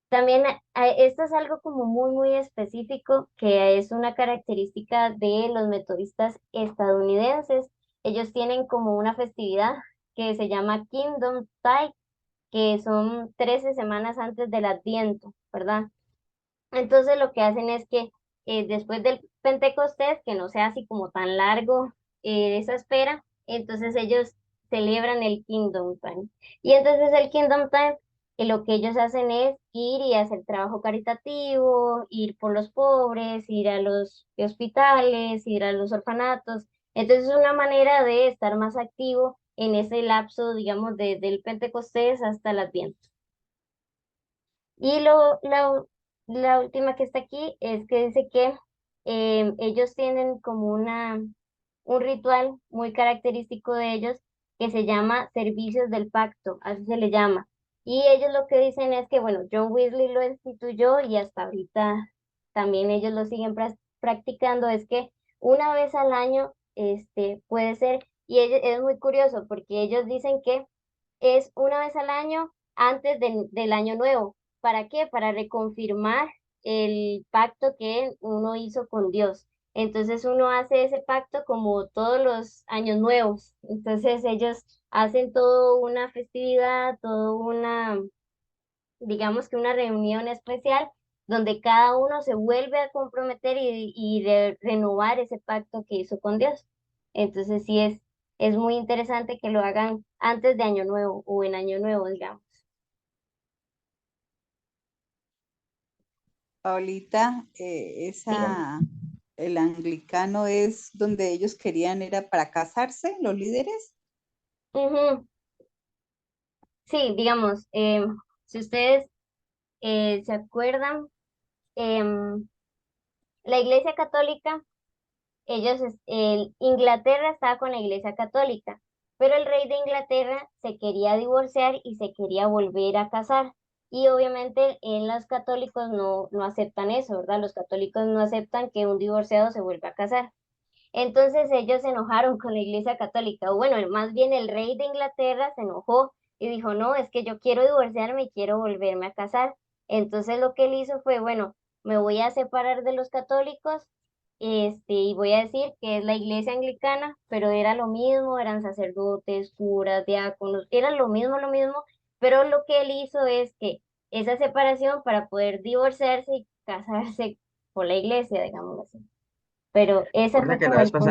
También esto es algo como muy, muy específico, que es una característica de los metodistas estadounidenses. Ellos tienen como una festividad que se llama Kingdom Tide, que son 13 semanas antes del Adviento, ¿verdad? Entonces lo que hacen es que después del Pentecostés, que no sea así como tan largo esa espera, entonces ellos celebran el Kingdom Time. Y entonces el Kingdom Time, lo que ellos hacen es ir y hacer trabajo caritativo, ir por los pobres, ir a los hospitales, ir a los orfanatos. Entonces es una manera de estar más activo en ese lapso, digamos, del Pentecostés hasta el Adviento. Y la última que está aquí es que dice que ellos tienen como un ritual muy característico de ellos que se llama servicios del pacto, así se le llama. Y ellos lo que dicen es que, bueno, John Wesley lo instituyó y hasta ahorita también ellos lo siguen practicando, es que una vez al año puede ser, y es muy curioso porque ellos dicen que es una vez al año antes del año nuevo. ¿Para qué? Para reconfirmar el pacto que uno hizo con Dios. Entonces uno hace ese pacto como todos los años nuevos. Entonces ellos hacen toda una festividad, toda una, digamos que una reunión especial donde cada uno se vuelve a comprometer y renovar ese pacto que hizo con Dios. Entonces sí es muy interesante que lo hagan antes de Año Nuevo o en Año Nuevo, digamos.
Paulita,
Sí.
el anglicano es donde ellos querían, era para casarse, los líderes.
Ujú. Sí, digamos, si ustedes se acuerdan, em, la Iglesia Católica, Inglaterra estaba con la Iglesia Católica, pero el rey de Inglaterra se quería divorciar y se quería volver a casar. Y obviamente en los católicos no aceptan eso, ¿verdad? Los católicos no aceptan que un divorciado se vuelva a casar. Entonces ellos se enojaron con la Iglesia Católica, o bueno, más bien el rey de Inglaterra se enojó y dijo, no, es que yo quiero divorciarme y quiero volverme a casar. Entonces lo que él hizo fue, bueno, me voy a separar de los católicos, y voy a decir que es la Iglesia Anglicana, pero era lo mismo, eran sacerdotes, curas, diáconos, era lo mismo, pero lo que él hizo es que esa separación para poder divorciarse y casarse por la Iglesia, digamos así. Pero ese
Recuerda
fue
que
como el punto.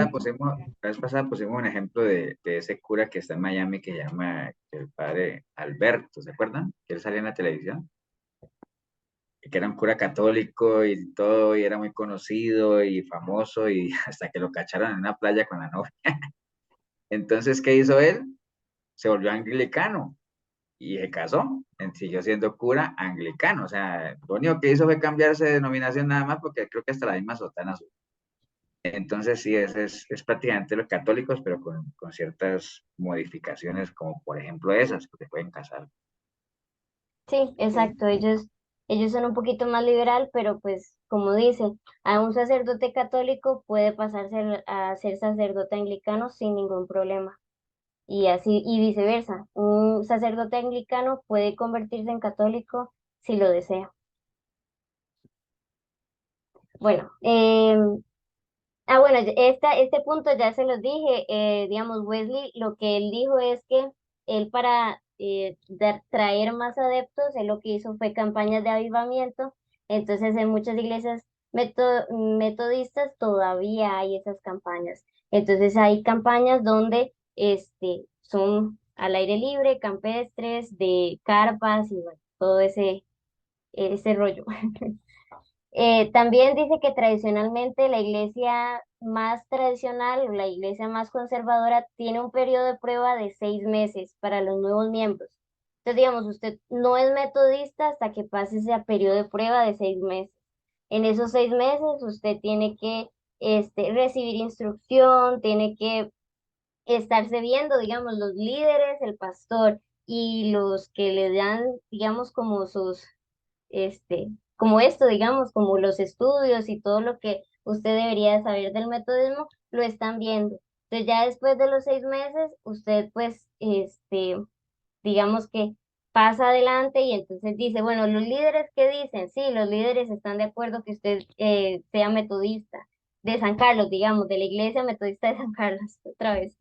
la vez pasada pusimos un ejemplo de ese cura que está en Miami que se llama el padre Alberto, ¿se acuerdan? Que él salía en la televisión, que era un cura católico y todo, y era muy conocido y famoso, y hasta que lo cacharon en una playa con la novia. Entonces, ¿qué hizo él? Se volvió anglicano y se casó, siguió siendo cura anglicano. O sea, lo único que hizo fue cambiarse de denominación nada más porque creo que hasta la misma sotana. Entonces, sí, es prácticamente los católicos, pero con ciertas modificaciones, como por ejemplo esas, que se pueden casar.
Sí, exacto. Ellos son un poquito más liberal, pero pues, como dice, a un sacerdote católico puede pasarse a ser sacerdote anglicano sin ningún problema. Y así, y viceversa. Un sacerdote anglicano puede convertirse en católico si lo desea. Bueno, bueno, este punto ya se los dije, digamos, Wesley, lo que él dijo es que él para traer más adeptos, él lo que hizo fue campañas de avivamiento, entonces en muchas iglesias metodistas todavía hay esas campañas, entonces hay campañas donde son al aire libre, campestres, de carpas y bueno, todo ese rollo. También dice que tradicionalmente la iglesia más tradicional o la iglesia más conservadora tiene un periodo de prueba de 6 meses para los nuevos miembros. Entonces, digamos, usted no es metodista hasta que pase ese periodo de prueba de 6 meses. En esos 6 meses usted tiene que recibir instrucción, tiene que estarse viendo, digamos, los líderes, el pastor y los que le dan, digamos, como sus como esto, digamos, como los estudios y todo lo que usted debería saber del metodismo, lo están viendo. Entonces ya después de los 6 meses, usted pues, digamos que pasa adelante y entonces dice, bueno, los líderes, ¿qué dicen? Sí, los líderes están de acuerdo que usted sea metodista de San Carlos, digamos, de la Iglesia Metodista de San Carlos, otra vez.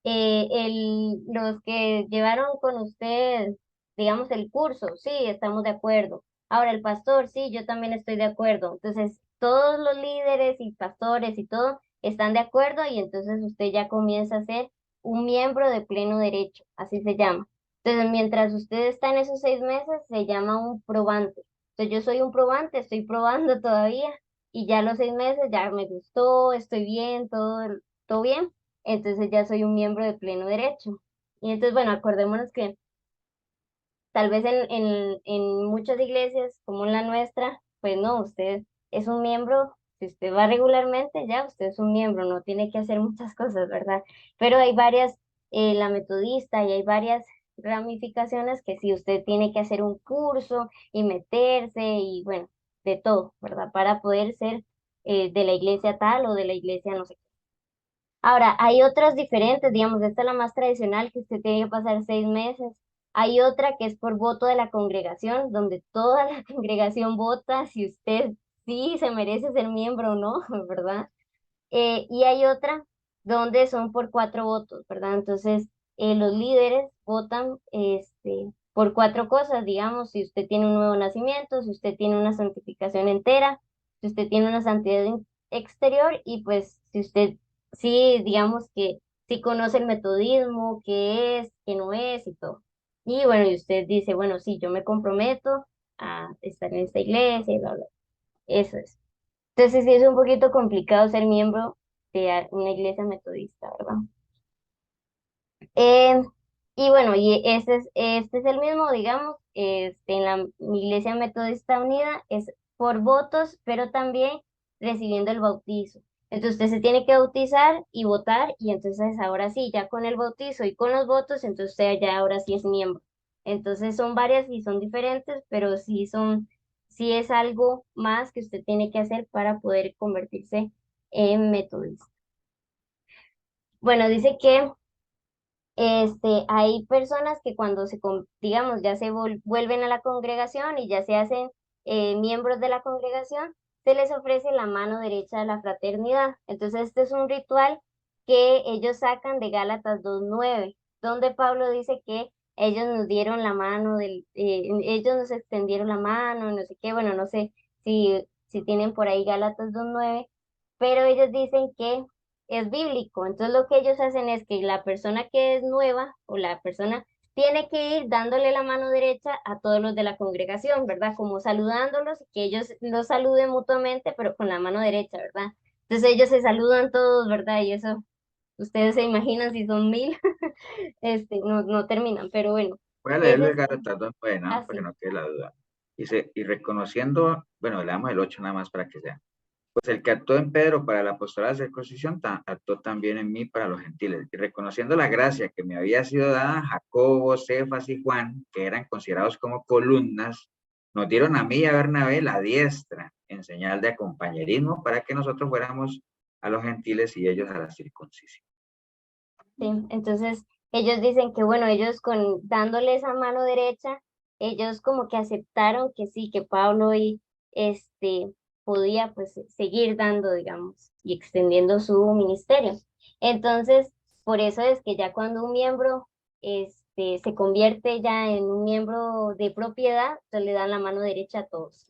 Los que llevaron con usted, digamos, el curso, sí, estamos de acuerdo. Ahora el pastor, sí, yo también estoy de acuerdo. Entonces, todos los líderes y pastores y todo están de acuerdo y entonces usted ya comienza a ser un miembro de pleno derecho, así se llama. Entonces, mientras usted está en esos 6 meses, se llama un probante. Entonces, yo soy un probante, estoy probando todavía y ya a los 6 meses ya me gustó, estoy bien, todo bien, entonces ya soy un miembro de pleno derecho. Y entonces, bueno, acordémonos que tal vez en muchas iglesias, como en la nuestra, pues no, usted es un miembro, si usted va regularmente, ya usted es un miembro, no tiene que hacer muchas cosas, ¿verdad? Pero hay varias, la metodista, y hay varias ramificaciones que sí, usted tiene que hacer un curso y meterse y bueno, de todo, ¿verdad? Para poder ser de la iglesia tal o de la iglesia no sé. Ahora, hay otras diferentes, digamos, esta es la más tradicional, que usted tiene que pasar 6 meses. Hay otra que es por voto de la congregación, donde toda la congregación vota si usted sí se merece ser miembro o no, ¿verdad? Y hay otra donde son por 4 votos, ¿verdad? Entonces, los líderes votan por 4 cosas, digamos, si usted tiene un nuevo nacimiento, si usted tiene una santificación entera, si usted tiene una santidad exterior y pues si usted sí, digamos que sí conoce el metodismo, qué es, qué no es y todo. Y bueno, y usted dice, bueno, sí, yo me comprometo a estar en esta iglesia y bla, bla. Eso es. Entonces sí es un poquito complicado ser miembro de una iglesia metodista, ¿verdad? Eh, y bueno, y este es el mismo, digamos, en la Iglesia Metodista Unida es por votos, pero también recibiendo el bautizo. Entonces usted se tiene que bautizar y votar, y entonces ahora sí, ya con el bautizo y con los votos, entonces usted ya ahora sí es miembro. Entonces son varias y son diferentes, pero sí es algo más que usted tiene que hacer para poder convertirse en metodista. Bueno, dice que hay personas que cuando digamos, ya se vuelven a la congregación y ya se hacen miembros de la congregación, se les ofrece la mano derecha de la fraternidad. Entonces, este es un ritual que ellos sacan de Gálatas 2:9, donde Pablo dice que ellos nos dieron la mano, ellos nos extendieron la mano, no sé qué, bueno, no sé si tienen por ahí Gálatas 2:9, pero ellos dicen que es bíblico. Entonces lo que ellos hacen es que la persona que es nueva o la persona tiene que ir dándole la mano derecha a todos los de la congregación, ¿verdad? Como saludándolos, que ellos los saluden mutuamente, pero con la mano derecha, ¿verdad? Entonces ellos se saludan todos, ¿verdad? Y eso, ustedes se imaginan si son 1000, no terminan, pero bueno,
Voy a
ese
leerle el
es
Gálatas 2:9, nada más para que
así.
no quede la duda. Dice, y reconociendo, bueno, le damos el 8 nada más para que sea. Pues el que actuó en Pedro para el apostolado de circuncisión, actuó también en mí para los gentiles. Y reconociendo la gracia que me había sido dada, Jacobo, Cefas y Juan, que eran considerados como columnas, nos dieron a mí y a Bernabé la diestra en señal de compañerismo para que nosotros fuéramos a los gentiles y ellos a la circuncisión.
Sí, entonces ellos dicen que bueno, ellos dándole esa mano derecha, ellos como que aceptaron que sí, que Pablo podía pues seguir dando, digamos, y extendiendo su ministerio. Entonces, por eso es que ya cuando un miembro se convierte ya en un miembro de propiedad, entonces le dan la mano derecha a todos.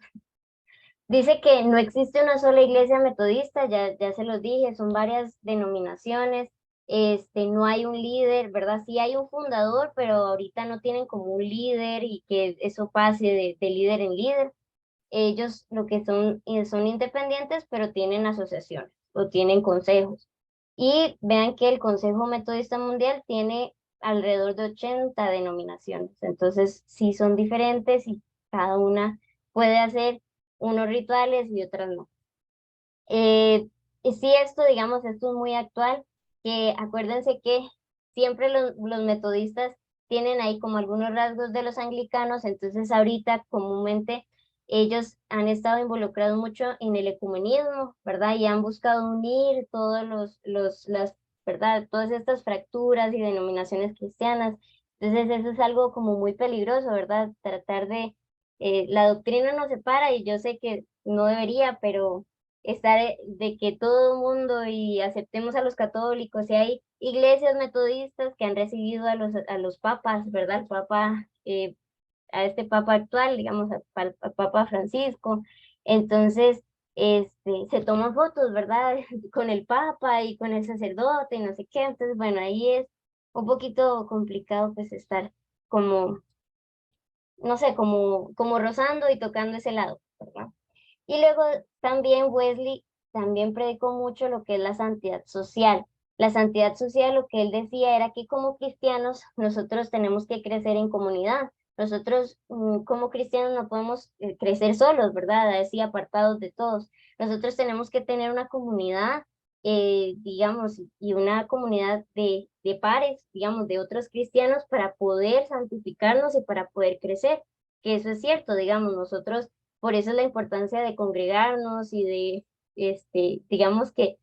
Dice que no existe una sola iglesia metodista, ya se los dije, son varias denominaciones, no hay un líder, ¿verdad? Sí hay un fundador, pero ahorita no tienen como un líder y que eso pase de líder en líder. ellos lo que son independientes, pero tienen asociaciones o tienen consejos. Y vean que el Consejo Metodista Mundial tiene alrededor de 80 denominaciones. Entonces, sí son diferentes y cada una puede hacer unos rituales y otras no. Y sí, esto, digamos, esto es muy actual, que acuérdense que siempre los metodistas tienen ahí como algunos rasgos de los anglicanos, entonces ahorita comúnmente ellos han estado involucrados mucho en el ecumenismo, ¿verdad? Y han buscado unir todos ¿verdad? Todas estas fracturas y denominaciones cristianas. Entonces eso es algo como muy peligroso, ¿verdad? Tratar la doctrina nos separa y yo sé que no debería, pero está de que todo el mundo y aceptemos a los católicos y hay iglesias metodistas que han recibido a los papas, ¿verdad? El papa, a este papa actual, digamos, al papa Francisco. Entonces, se toman fotos, ¿verdad? Con el papa y con el sacerdote y no sé qué. Entonces, bueno, ahí es un poquito complicado pues estar como, no sé, como rozando y tocando ese lado, ¿verdad? Y luego también Wesley también predicó mucho lo que es la santidad social. La santidad social, lo que él decía era que como cristianos nosotros tenemos que crecer en comunidad. Nosotros como cristianos no podemos crecer solos, ¿verdad? Así apartados de todos. Nosotros tenemos que tener una comunidad, digamos, y una comunidad de pares, digamos, de otros cristianos para poder santificarnos y para poder crecer. Que eso es cierto, digamos, nosotros por eso es la importancia de congregarnos y de, digamos que,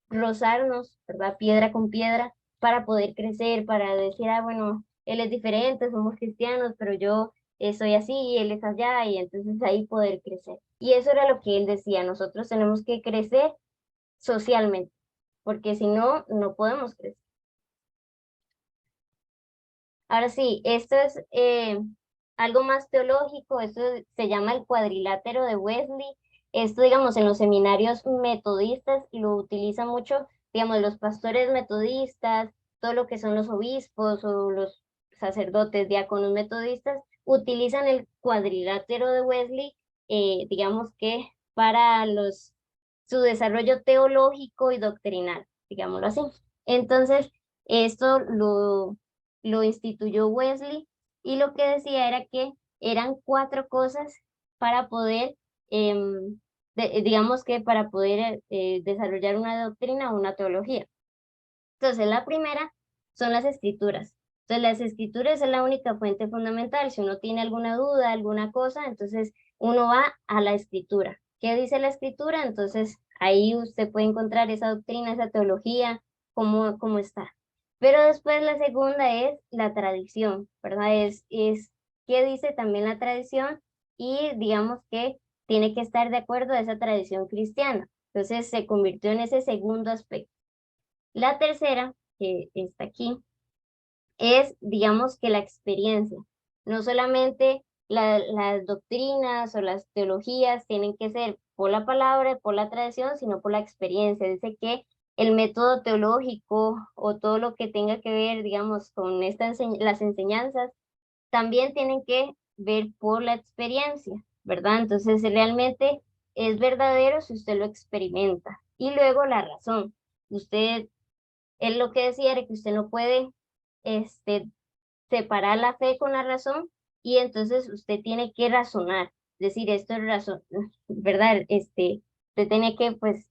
rozarnos, ¿verdad? Piedra con piedra para poder crecer, para decir, ah, bueno, él es diferente, somos cristianos, pero yo soy así y él es allá, y entonces ahí poder crecer. Y eso era lo que él decía, nosotros tenemos que crecer socialmente, porque si no, no podemos crecer. Ahora sí, esto es algo más teológico, esto se llama el cuadrilátero de Wesley. Esto, digamos, en los seminarios metodistas lo utilizan mucho, digamos, los pastores metodistas, todo lo que son los obispos o los sacerdotes, diáconos metodistas, utilizan el cuadrilátero de Wesley, digamos que para su desarrollo teológico y doctrinal, digámoslo así. Entonces, esto lo instituyó Wesley y lo que decía era que eran 4 cosas para poder, digamos que para poder desarrollar una doctrina o una teología. Entonces, la primera son las escrituras. Entonces, las escrituras es la única fuente fundamental. Si uno tiene alguna duda, alguna cosa, entonces uno va a la escritura. ¿Qué dice la escritura? Entonces, ahí usted puede encontrar esa doctrina, esa teología, cómo está. Pero después la segunda es la tradición, ¿verdad? Es qué dice también la tradición y digamos que tiene que estar de acuerdo a esa tradición cristiana. Entonces, se convirtió en ese segundo aspecto. La tercera, que está aquí, es, digamos que la experiencia. No solamente las doctrinas o las teologías tienen que ser por la palabra, por la tradición, sino por la experiencia. Dice que el método teológico o todo lo que tenga que ver, digamos, con las enseñanzas, también tienen que ver por la experiencia, ¿verdad? Entonces, realmente es verdadero si usted lo experimenta. Y luego la razón. Usted Él lo que decía era que usted no puede separar la fe con la razón y entonces usted tiene que razonar, decir esto es razón, ¿verdad? Usted tiene que, pues,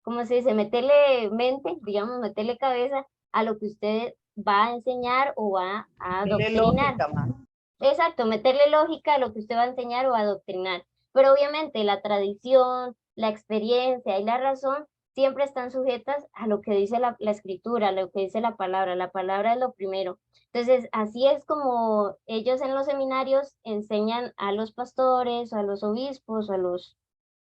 ¿cómo se dice? Meterle mente, digamos, meterle cabeza a lo que usted va a enseñar o va a
Tiene
adoctrinar.
lógica, ma.
Exacto, meterle lógica a lo que usted va a enseñar o adoctrinar. Pero obviamente la tradición, la experiencia y la razón siempre están sujetas a lo que dice la escritura, a lo que dice la palabra. La palabra es lo primero. Entonces, así es como ellos en los seminarios enseñan a los pastores, o a los obispos, o a los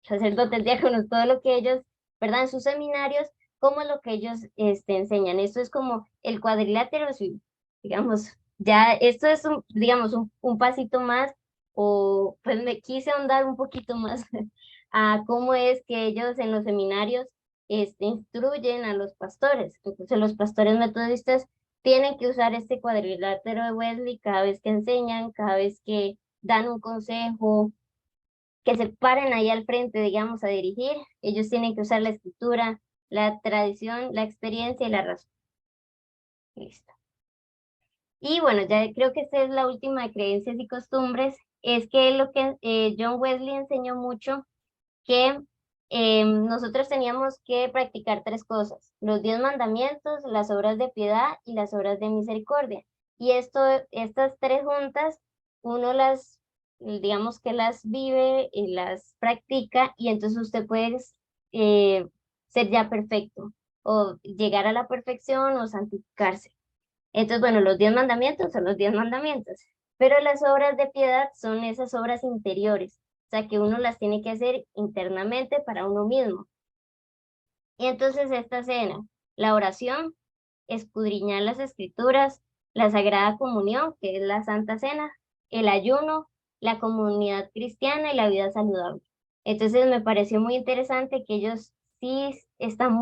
sacerdotes, diáconos, todo lo que ellos, ¿verdad? En sus seminarios, cómo es lo que ellos enseñan. Esto es como el cuadrilátero, si, digamos, ya esto es, digamos, un pasito más, o pues me quise ahondar un poquito más a cómo es que ellos en los seminarios instruyen a los pastores. Entonces los pastores metodistas tienen que usar este cuadrilátero de Wesley cada vez que enseñan, cada vez que dan un consejo, que se paren ahí al frente, digamos, a dirigir. Ellos tienen que usar la escritura, la tradición, la experiencia y la razón. Listo. Y bueno, ya creo que esta es la última de creencias y costumbres, es que lo que John Wesley enseñó mucho, que nosotros teníamos que practicar 3 cosas: los 10 mandamientos, las obras de piedad y las obras de misericordia. Y estas 3 juntas, uno las, digamos que las vive y las practica, y entonces usted puede ser ya perfecto, o llegar a la perfección o santificarse. Entonces, bueno, los 10 mandamientos son los 10 mandamientos, pero las obras de piedad son esas obras interiores, o sea, que uno las tiene que hacer internamente para uno mismo. Y entonces esta cena, la oración, escudriñar las escrituras, la Sagrada Comunión, que es la Santa Cena, el ayuno, la comunidad cristiana y la vida saludable. Entonces me pareció muy interesante que ellos sí están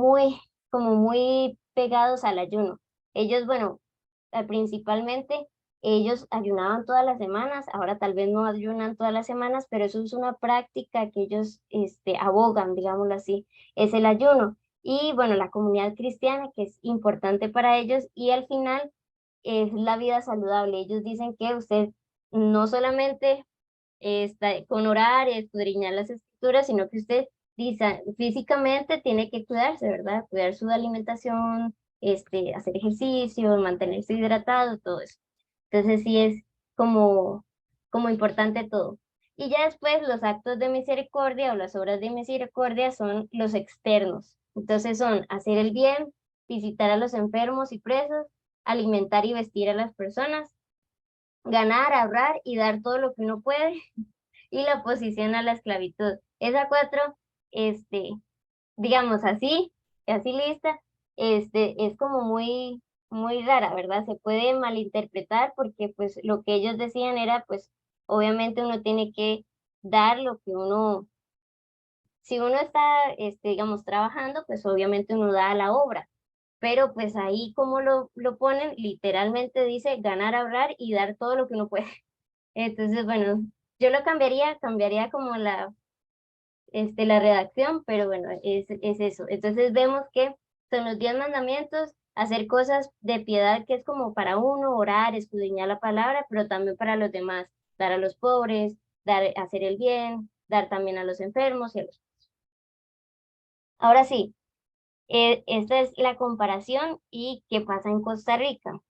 como muy pegados al ayuno. Ellos, bueno, principalmente ellos ayunaban todas las semanas, ahora tal vez no ayunan todas las semanas, pero eso es una práctica que ellos abogan, digámoslo así, es el ayuno. Y bueno, la comunidad cristiana, que es importante para ellos, y al final es la vida saludable. Ellos dicen que usted no solamente está con orar y escudriñar las escrituras, sino que usted físicamente tiene que cuidarse, ¿verdad? Cuidar su alimentación, hacer ejercicio, mantenerse hidratado, todo eso. Entonces sí es como importante todo. Y ya después los actos de misericordia o las obras de misericordia son los externos. Entonces son hacer el bien, visitar a los enfermos y presos, alimentar y vestir a las personas, ganar, ahorrar y dar todo lo que uno puede, y la oposición a la esclavitud. Esa 4, digamos así lista, es como muy rara, ¿verdad? Se puede malinterpretar porque pues lo que ellos decían era pues obviamente uno tiene que dar lo que uno, si uno está, digamos, trabajando, pues obviamente uno da la obra, pero pues ahí como lo ponen, literalmente dice ganar, ahorrar y dar todo lo que uno puede. Entonces, bueno, yo lo cambiaría como la redacción, pero bueno, es eso. Entonces vemos que son los 10 mandamientos, hacer cosas de piedad que es como para uno, orar, escudriñar la palabra, pero también para los demás, dar a los pobres, hacer el bien, dar también a los enfermos y a los... Ahora sí, esta es la comparación y qué pasa en Costa Rica.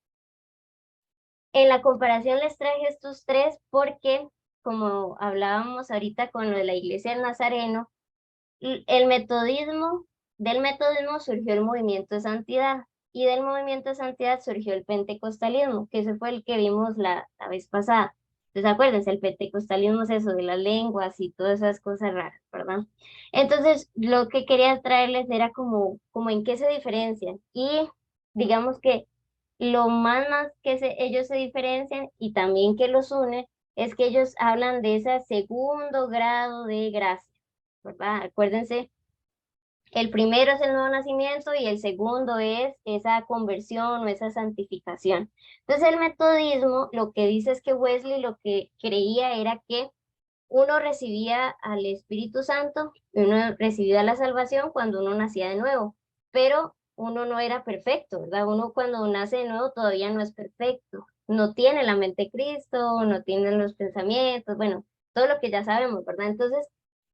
En la comparación les traje estos 3 porque, como hablábamos ahorita con lo de la Iglesia del Nazareno, del metodismo surgió el movimiento de santidad, y del movimiento de santidad surgió el pentecostalismo, que ese fue el que vimos la vez pasada. Entonces, acuérdense, el pentecostalismo es eso de las lenguas y todas esas cosas raras, ¿verdad? Entonces, lo que quería traerles era como en qué se diferencian, y digamos que lo más que ellos se diferencian y también que los une es que ellos hablan de ese segundo grado de gracia, ¿verdad? Acuérdense, el primero es el nuevo nacimiento y el segundo es esa conversión o esa santificación. Entonces el metodismo lo que dice es que Wesley lo que creía era que uno recibía al Espíritu Santo, uno recibía la salvación cuando uno nacía de nuevo, pero uno no era perfecto, ¿verdad? Uno cuando nace de nuevo todavía no es perfecto, no tiene la mente de Cristo, no tiene los pensamientos, bueno, todo lo que ya sabemos, ¿verdad? Entonces,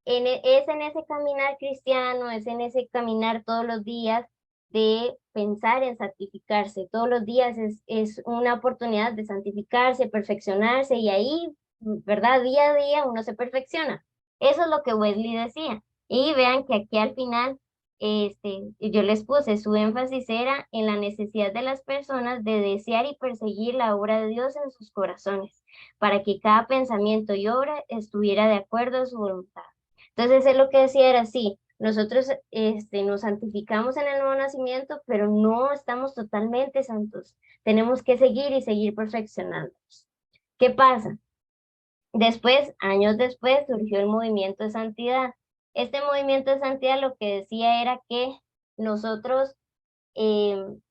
es en ese caminar cristiano, es en ese caminar todos los días de pensar en santificarse, todos los días es una oportunidad de santificarse, perfeccionarse, y ahí, ¿verdad? Día a día uno se perfecciona. Eso es lo que Wesley decía. Y vean que aquí al final, yo les puse, su énfasis era en la necesidad de las personas de desear y perseguir la obra de Dios en sus corazones, para que cada pensamiento y obra estuviera de acuerdo a su voluntad. Entonces, él lo que decía era, sí, nosotros nos santificamos en el nuevo nacimiento, pero no estamos totalmente santos. Tenemos que seguir y seguir perfeccionándonos. ¿Qué pasa? Después, años después, surgió el movimiento de santidad. Este movimiento de santidad lo que decía era que nosotros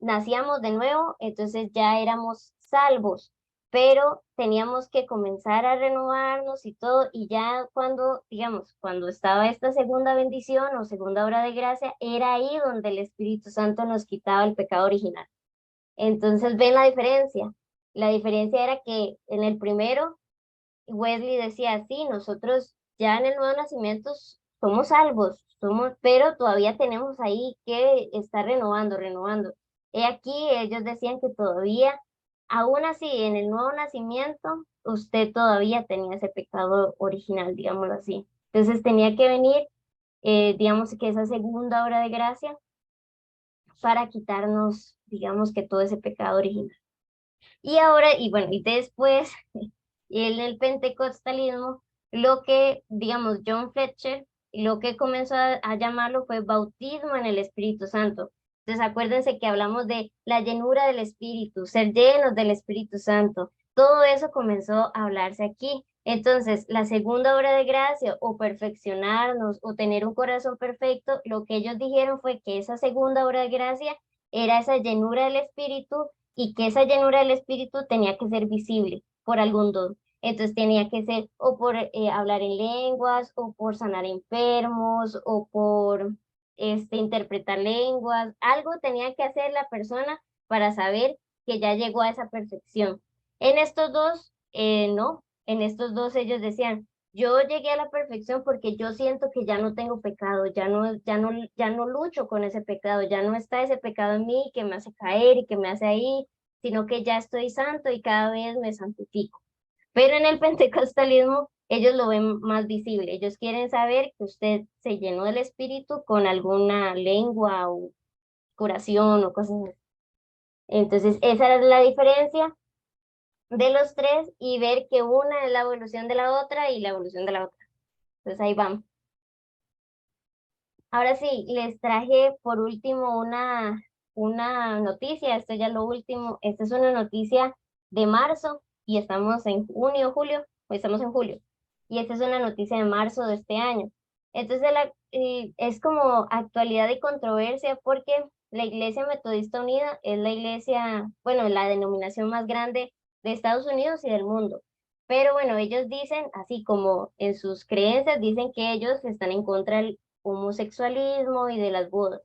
nacíamos de nuevo, entonces ya éramos salvos, pero teníamos que comenzar a renovarnos y todo, y ya cuando, digamos, cuando estaba esta segunda bendición o segunda obra de gracia, era ahí donde el Espíritu Santo nos quitaba el pecado original. Entonces, ven la diferencia. La diferencia era que en el primero, Wesley decía, sí, nosotros ya en el nuevo nacimiento somos salvos, pero todavía tenemos ahí que estar renovando, renovando. Y aquí ellos decían que todavía, aún así, en el nuevo nacimiento, usted todavía tenía ese pecado original, digámoslo así. Entonces tenía que venir, digamos que esa segunda obra de gracia para quitarnos, digamos que todo ese pecado original. Y ahora, y bueno, y después, en el pentecostalismo, lo que, digamos, John Fletcher, lo que comenzó a llamarlo fue bautismo en el Espíritu Santo. Entonces, acuérdense que hablamos de la llenura del Espíritu, ser llenos del Espíritu Santo. Todo eso comenzó a hablarse aquí. Entonces, la segunda obra de gracia o perfeccionarnos o tener un corazón perfecto, lo que ellos dijeron fue que esa segunda obra de gracia era esa llenura del Espíritu y que esa llenura del Espíritu tenía que ser visible por algún don. Entonces tenía que ser o por hablar en lenguas, o por sanar enfermos, o por interpretar lenguas. Algo tenía que hacer la persona para saber que ya llegó a esa perfección. En estos dos, no. En estos dos ellos decían, yo llegué a la perfección porque yo siento que ya no tengo pecado, ya no lucho con ese pecado, ya no está ese pecado en mí que me hace caer y que me hace ahí, sino que ya estoy santo y cada vez me santifico. Pero en el pentecostalismo ellos lo ven más visible, ellos quieren saber que usted se llenó del Espíritu con alguna lengua o curación o cosas así. Entonces, esa es la diferencia de los tres y ver que una es la evolución de la otra y la evolución de la otra. Entonces, ahí vamos. Ahora sí, les traje por último una noticia, esto ya es lo último, esta es una noticia de marzo y estamos en junio, julio, pues estamos en julio, y esta es una noticia de marzo de este año. Entonces es como actualidad y controversia porque la Iglesia Metodista Unida es la iglesia, bueno, la denominación más grande de Estados Unidos y del mundo. Pero bueno, ellos dicen, así como en sus creencias, dicen que ellos están en contra del homosexualismo y de las bodas.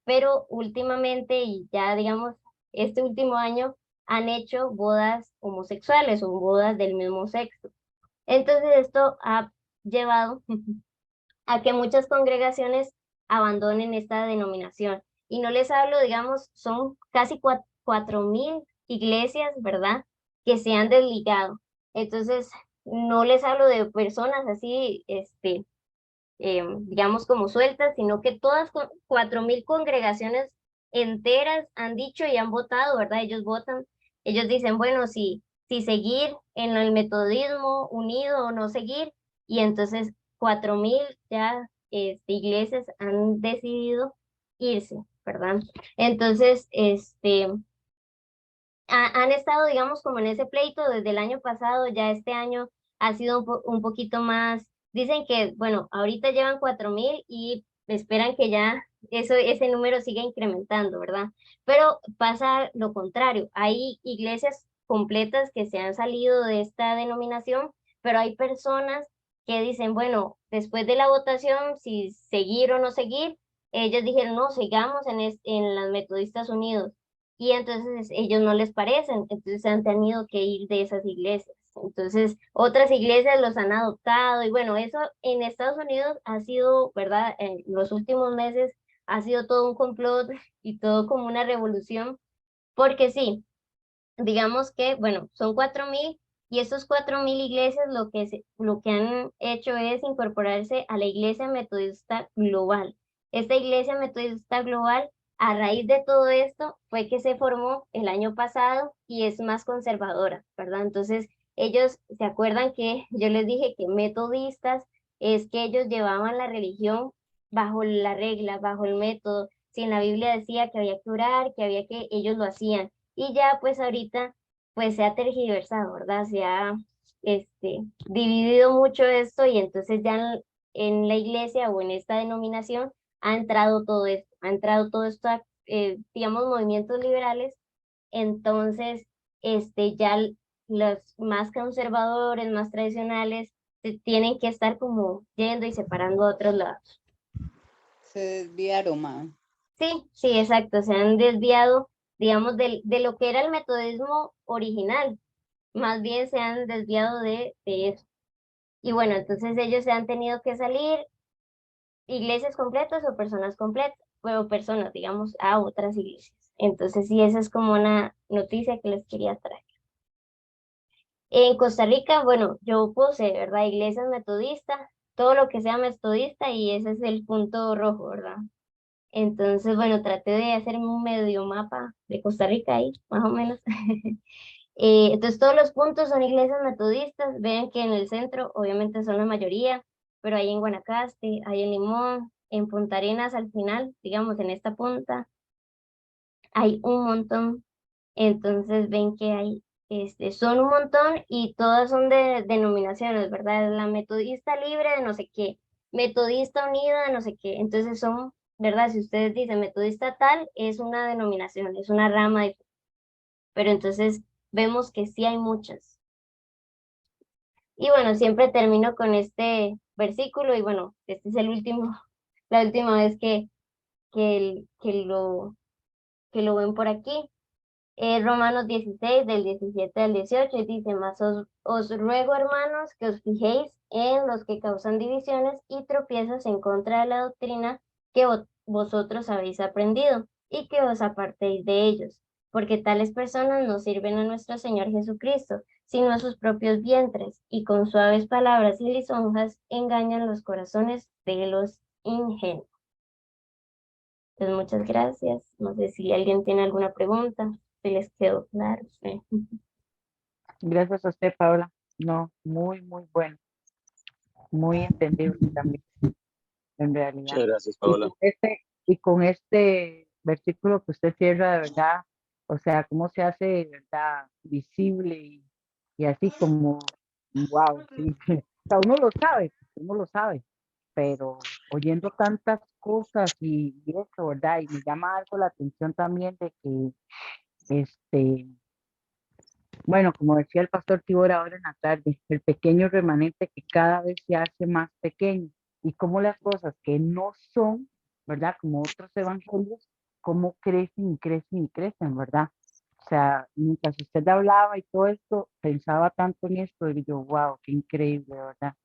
Pero últimamente, y ya digamos, este último año, han hecho bodas homosexuales o bodas del mismo sexo. Entonces esto ha llevado a que muchas congregaciones abandonen esta denominación. Y no les hablo, digamos, son casi 4.000 iglesias, ¿verdad? Que se han desligado. Entonces, no les hablo de personas así, digamos, como sueltas, sino que todas 4.000 congregaciones enteras han dicho y han votado, ¿verdad? Ellos votan, ellos dicen, bueno, si seguir en el metodismo unido o no seguir, y entonces 4.000 ya iglesias han decidido irse, ¿verdad? Entonces, han estado, digamos, como en ese pleito desde el año pasado, ya este año ha sido un poquito más, dicen que, bueno, ahorita llevan 4.000 y esperan que ya ese número siga incrementando, ¿verdad? Pero pasa lo contrario, hay iglesias completas que se han salido de esta denominación, pero hay personas que dicen, bueno, después de la votación, si seguir o no seguir, ellos dijeron, no, sigamos en las Metodistas Unidos y entonces ellos no les parecen, entonces se han tenido que ir de esas iglesias. Entonces, otras iglesias los han adoptado y bueno, eso en Estados Unidos ha sido, ¿verdad? En los últimos meses ha sido todo un complot y todo como una revolución, porque sí, digamos que, bueno, son 4.000 y estos 4.000 iglesias lo que han hecho es incorporarse a la Iglesia Metodista Global. Esta Iglesia Metodista Global, a raíz de todo esto, fue que se formó el año pasado y es más conservadora, ¿verdad? Entonces, ellos se acuerdan que yo les dije que metodistas es que ellos llevaban la religión bajo la regla, bajo el método. Si en la Biblia decía que había que orar, que había que, ellos lo hacían. Y ya pues ahorita pues se ha tergiversado, ¿verdad? Se ha dividido mucho esto y entonces ya en la iglesia o en esta denominación ha entrado todo esto, a, digamos, movimientos liberales. Entonces, ya los más conservadores, más tradicionales, tienen que estar como yendo y separando a otros lados.
Se desviaron, ma.
Sí, sí, exacto, se han desviado, digamos, de lo que era el metodismo original, más bien se han desviado de eso. Y bueno, entonces ellos se han tenido que salir, iglesias completas o personas completas, o personas, digamos, a otras iglesias. Entonces sí, esa es como una noticia que les quería traer. En Costa Rica, bueno, yo puse, ¿verdad? Iglesias metodistas, todo lo que sea metodista y ese es el punto rojo, ¿verdad? Entonces, bueno, traté de hacerme un medio mapa de Costa Rica ahí, más o menos. Entonces, todos los puntos son iglesias metodistas. Vean que en el centro, obviamente, son la mayoría, pero hay en Guanacaste, hay en Limón, en Punta Arenas al final, digamos, en esta punta, hay un montón. Entonces, ven que hay, son un montón y todas son de denominaciones, ¿verdad? La metodista libre de no sé qué, metodista unida de no sé qué. Entonces, son, ¿verdad? Si ustedes dicen metodista tal, es una denominación, es una rama de... Pero entonces vemos que sí hay muchas. Y bueno, siempre termino con este versículo y bueno, este es el último, la última vez que lo ven por aquí. Romanos 16, del 17 al 18, y dice, mas os ruego, hermanos, que os fijéis en los que causan divisiones y tropiezos en contra de la doctrina que vosotros habéis aprendido, y que os apartéis de ellos, porque tales personas no sirven a nuestro Señor Jesucristo, sino a sus propios vientres, y con suaves palabras y lisonjas engañan los corazones de los ingenuos. Pues muchas gracias. No sé si alguien tiene alguna pregunta, si les quedó claro.
Gracias a usted, Paola. No, muy, muy bueno, muy entendible también, en realidad.
Muchas gracias, Paola.
Y con este versículo que usted cierra, de verdad, o sea, cómo se hace, de verdad, visible y así como, wow, sí. O sea, uno lo sabe, pero oyendo tantas cosas y eso, ¿verdad? Y me llama algo la atención también de que, bueno, como decía el pastor Tibor ahora en la tarde, el pequeño remanente que cada vez se hace más pequeño y cómo las cosas que no son, ¿verdad? Como otros evangelios, cómo crecen y crecen y crecen, ¿verdad? O sea, mientras usted hablaba y todo esto, pensaba tanto en esto y yo, wow, qué increíble, ¿verdad?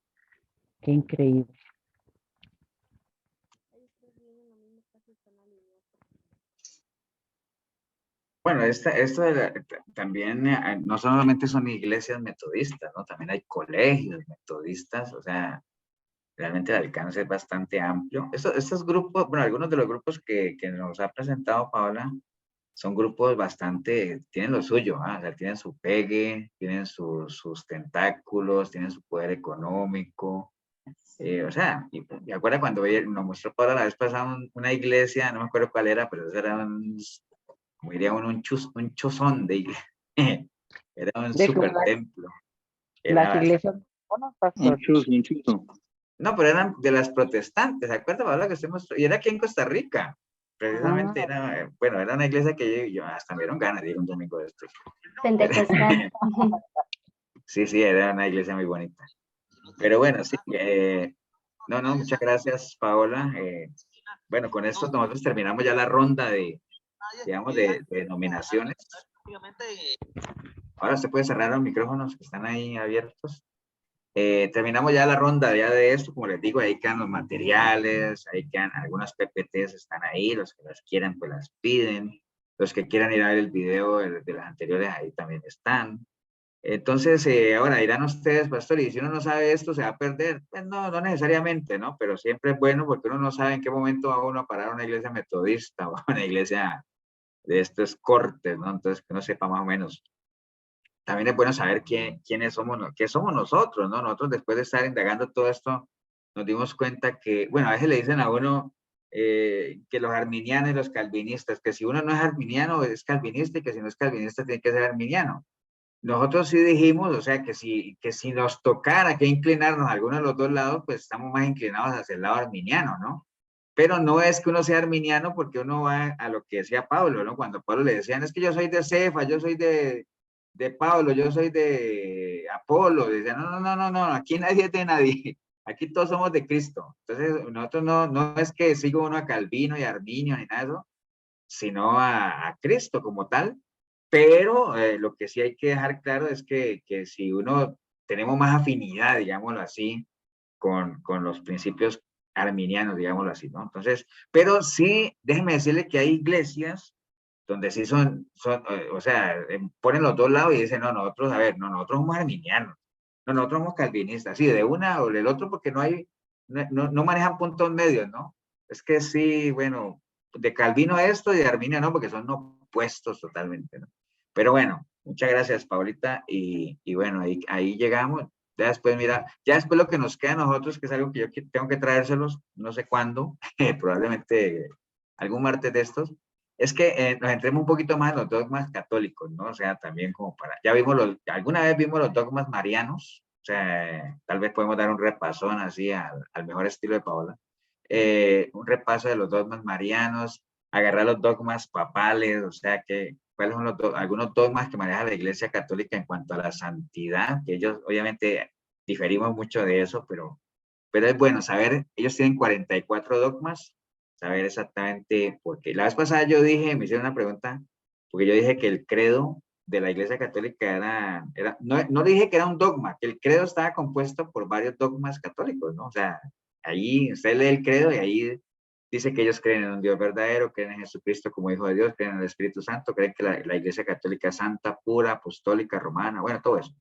Qué increíble.
Bueno, también no solamente son iglesias metodistas, ¿no? También hay colegios metodistas, o sea, realmente el alcance es bastante amplio. Estos grupos, bueno, algunos de los grupos que nos ha presentado Paola son grupos bastante, tienen lo suyo, ¿ah? O sea, tienen su pegue, tienen sus tentáculos, tienen su poder económico. O sea, y acuerda cuando nos mostró Paola la vez pasada una iglesia, no me acuerdo cuál era, pero era como diría uno, un chozón de iglesia. Era un
De como
super templo.
las
Era,
iglesias, bueno, pastor.
Un chuzo.
no, pero eran de las protestantes, ¿se acuerda, Paola, que usted mostró? Y era aquí en Costa Rica. Precisamente era, bueno, era una iglesia que yo hasta me dieron ganas de ir un domingo de estos.
Pentecostal.
Sí, sí, era una iglesia muy bonita. Pero bueno, sí, no, muchas gracias, Paola. Bueno, con esto nosotros terminamos ya la ronda digamos, de nominaciones. Ahora se puede cerrar los micrófonos que están ahí abiertos. Terminamos ya la ronda ya de esto, como les digo, ahí quedan los materiales, ahí quedan algunas PPTs, están ahí, los que las quieran pues las piden, los que quieran ir a ver el video de las anteriores ahí también están. Entonces, ahora dirán ustedes, pastor, y si uno no sabe esto, ¿se va a perder? Pues no, no necesariamente, ¿no? Pero siempre es bueno porque uno no sabe en qué momento va uno a parar a una iglesia metodista o a una iglesia de estos cortes, ¿no? Entonces, que uno sepa más o menos. También es bueno saber quiénes somos, qué somos nosotros, ¿no? Nosotros después de estar indagando todo esto, nos dimos cuenta que, bueno, a veces le dicen a uno que los arminianos y los calvinistas, que si uno no es arminiano es calvinista y que si no es calvinista tiene que ser arminiano. Nosotros sí dijimos, o sea, que si nos tocara que inclinarnos a alguno de los dos lados, pues estamos más inclinados hacia el lado arminiano, ¿no? Pero no es que uno sea arminiano porque uno va a lo que decía Pablo, ¿no? Cuando Pablo le decían, es que yo soy de Cefa, yo soy de de Pablo, yo soy de Apolo. Decía, no, aquí nadie es de nadie. Aquí todos somos de Cristo. Entonces, nosotros no es que sigo uno a Calvino y a Arminio ni nada de eso, sino a Cristo como tal. Pero lo que sí hay que dejar claro es que si uno tenemos más afinidad, digámoslo así, con los principios arminianos, digámoslo así, ¿no? Entonces, pero sí, déjeme decirle que hay iglesias donde sí o sea, ponen los dos lados y dicen, no, nosotros, a ver, no, nosotros somos arminianos, no, nosotros somos calvinistas, sí, de una o del otro, porque no manejan puntos medios, ¿no? Es que sí, bueno, de Calvino esto y de Arminio no, porque son opuestos totalmente, ¿no? Pero bueno, muchas gracias, Paulita, y bueno, ahí llegamos. Ya después, mira, ya después lo que nos queda a nosotros, que es algo que yo tengo que traérselos, no sé cuándo, probablemente algún martes de estos, es que nos entremos un poquito más en los dogmas católicos, ¿no? O sea, también como ya vimos alguna vez vimos los dogmas marianos, o sea, tal vez podemos dar un repasón así al mejor estilo de Paola, un repaso de los dogmas marianos, agarrar los dogmas papales, o sea, cuáles son algunos dogmas que maneja la Iglesia Católica en cuanto a la santidad, que ellos obviamente diferimos mucho de eso, pero es bueno saber, ellos tienen 44 dogmas, saber exactamente por qué. La vez pasada yo dije, me hicieron una pregunta, porque yo dije que el credo de la Iglesia Católica no dije que era un dogma, que el credo estaba compuesto por varios dogmas católicos, ¿no? O sea, ahí usted lee el credo y ahí dice que ellos creen en un Dios verdadero, creen en Jesucristo como Hijo de Dios, creen en el Espíritu Santo, creen que la Iglesia Católica es santa, pura, apostólica, romana, bueno, todo eso.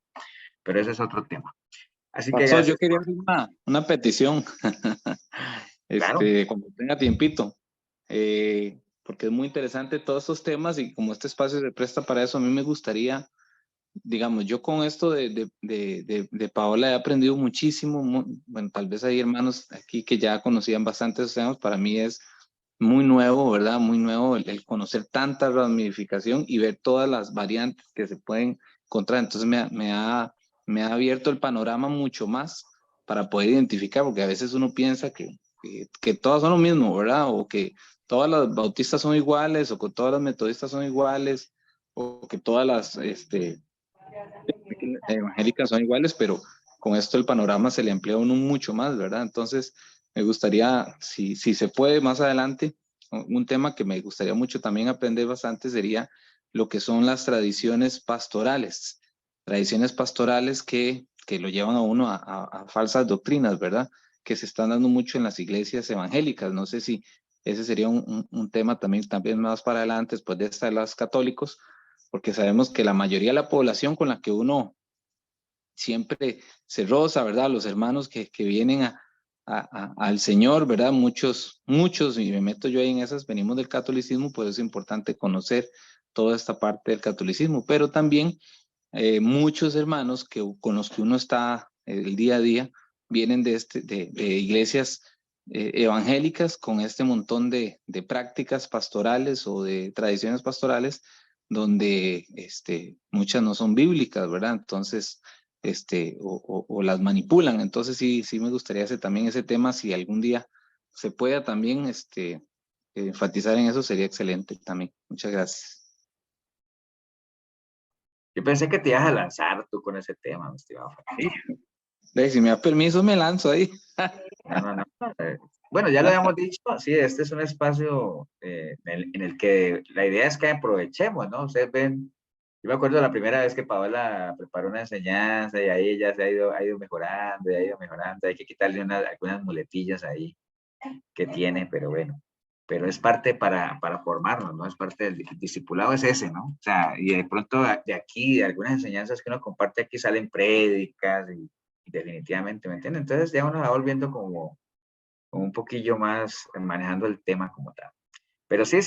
Pero ese es otro tema. Así que
Pastor, yo
gracias.
quería hacer una petición,
Claro.
cuando tenga tiempito, porque es muy interesante todos estos temas y como este espacio se presta para eso, a mí me gustaría, digamos, yo con esto de Paola he aprendido muchísimo, bueno, tal vez hay hermanos aquí que ya conocían bastante esos temas, para mí es muy nuevo, ¿verdad? Muy nuevo el conocer tanta ramificación y ver todas las variantes que se pueden encontrar, entonces me ha abierto el panorama mucho más para poder identificar, porque a veces uno piensa que todas son lo mismo, ¿verdad? O que todas las bautistas son iguales, o que todas las metodistas son iguales, o que todas las evangélicas son iguales, pero con esto el panorama se le amplía a uno mucho más, ¿verdad? Entonces, me gustaría, si se puede más adelante, un tema que me gustaría mucho también aprender bastante sería lo que son las tradiciones pastorales que lo llevan a uno a falsas doctrinas, ¿verdad? Que se están dando mucho en las iglesias evangélicas. No sé si ese sería un tema también más para adelante, después de estar los católicos, porque sabemos que la mayoría de la población con la que uno siempre se roza, ¿verdad? Los hermanos que vienen al Señor, ¿verdad? Muchos, y me meto yo ahí en esas, venimos del catolicismo, pues es importante conocer toda esta parte del catolicismo, pero también muchos hermanos con los que uno está el día a día vienen de iglesias evangélicas con este montón de prácticas pastorales o de tradiciones pastorales donde muchas no son bíblicas, ¿verdad? Entonces, o las manipulan. Entonces, sí me gustaría hacer también ese tema, si algún día se pueda también enfatizar en eso, sería excelente también. Muchas gracias.
Yo pensé que te ibas a lanzar tú con ese tema, mi estimado.
Si me da permiso, me lanzo ahí.
No. Bueno, ya lo habíamos dicho, sí, este es un espacio en el que la idea es que aprovechemos, ¿no? Ustedes ven, yo me acuerdo la primera vez que Paola preparó una enseñanza y ahí ya ha ido mejorando, hay que quitarle algunas muletillas ahí que tiene, pero bueno, pero es parte para formarnos, ¿no? Es parte del discipulado, es ese, ¿no? O sea, y de pronto de aquí, de algunas enseñanzas que uno comparte aquí salen prédicas y definitivamente, ¿me entienden? Entonces ya uno va volviendo como un poquillo más manejando el tema como tal. Pero sí,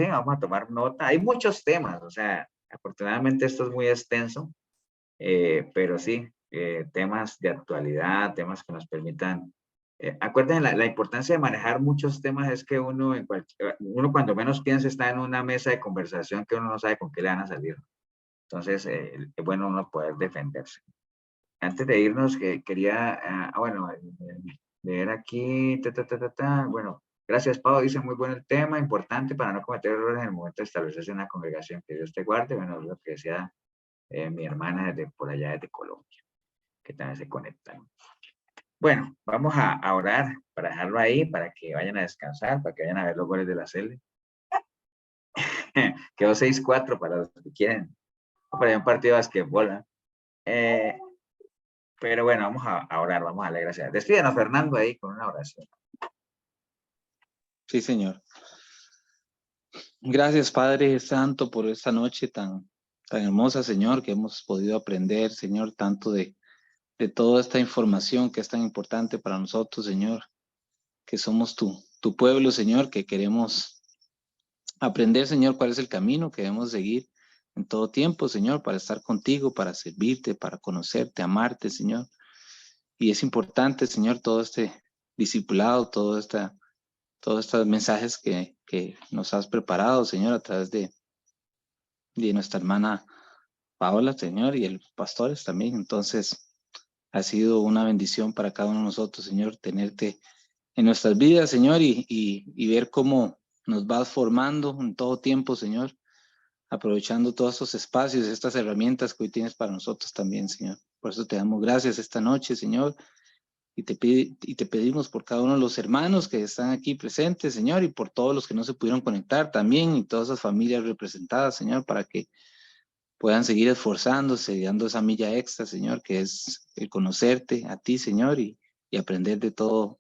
vamos a tomar nota. Hay muchos temas, o sea, afortunadamente esto es muy extenso, pero sí, temas de actualidad, temas que nos permitan. Acuérdense, la importancia de manejar muchos temas es que uno cuando menos piensa está en una mesa de conversación que uno no sabe con qué le van a salir. Entonces, es bueno uno poder defenderse. Antes de irnos, quería, leer aquí, bueno, gracias Pau, dice muy bueno el tema, importante para no cometer errores en el momento de establecerse una congregación, que Dios te guarde, bueno, lo que decía mi hermana desde por allá desde Colombia, que también se conectan. Bueno, vamos a orar para dejarlo ahí, para que vayan a descansar, para que vayan a ver los goles de la Cele. Quedó 6-4 para los que quieren. Para un partido de basquetbol, ¿no? Pero bueno, vamos a orar, vamos a darle gracias. Despídanos, Fernando, ahí con una oración.
Sí, Señor. Gracias, Padre Santo, por esta noche tan hermosa, Señor, que hemos podido aprender, Señor, tanto de toda esta información que es tan importante para nosotros, Señor, que somos tu pueblo, Señor, que queremos aprender, Señor, cuál es el camino que debemos seguir en todo tiempo, Señor, para estar contigo, para servirte, para conocerte, amarte, Señor. Y es importante, Señor, todo este discipulado, todos estos mensajes que nos has preparado, Señor, a través de nuestra hermana Paola, Señor, y los pastores también. Entonces, ha sido una bendición para cada uno de nosotros, Señor, tenerte en nuestras vidas, Señor, y ver cómo nos vas formando en todo tiempo, Señor, aprovechando todos estos espacios, estas herramientas que hoy tienes para nosotros también, Señor. Por eso te damos gracias esta noche, Señor, y te pedimos por cada uno de los hermanos que están aquí presentes, Señor, y por todos los que no se pudieron conectar también, y todas esas familias representadas, Señor, para que puedan seguir esforzándose y dando esa milla extra, Señor, que es el conocerte a ti, Señor, y aprender de todo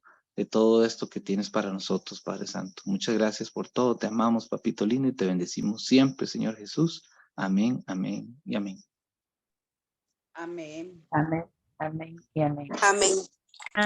esto que tienes para nosotros, Padre Santo. Muchas gracias por todo. Te amamos, Papito lindo, y te bendecimos siempre, Señor Jesús. Amén, amén y amén.
Amén.
Amén, amén y amén.
Amén.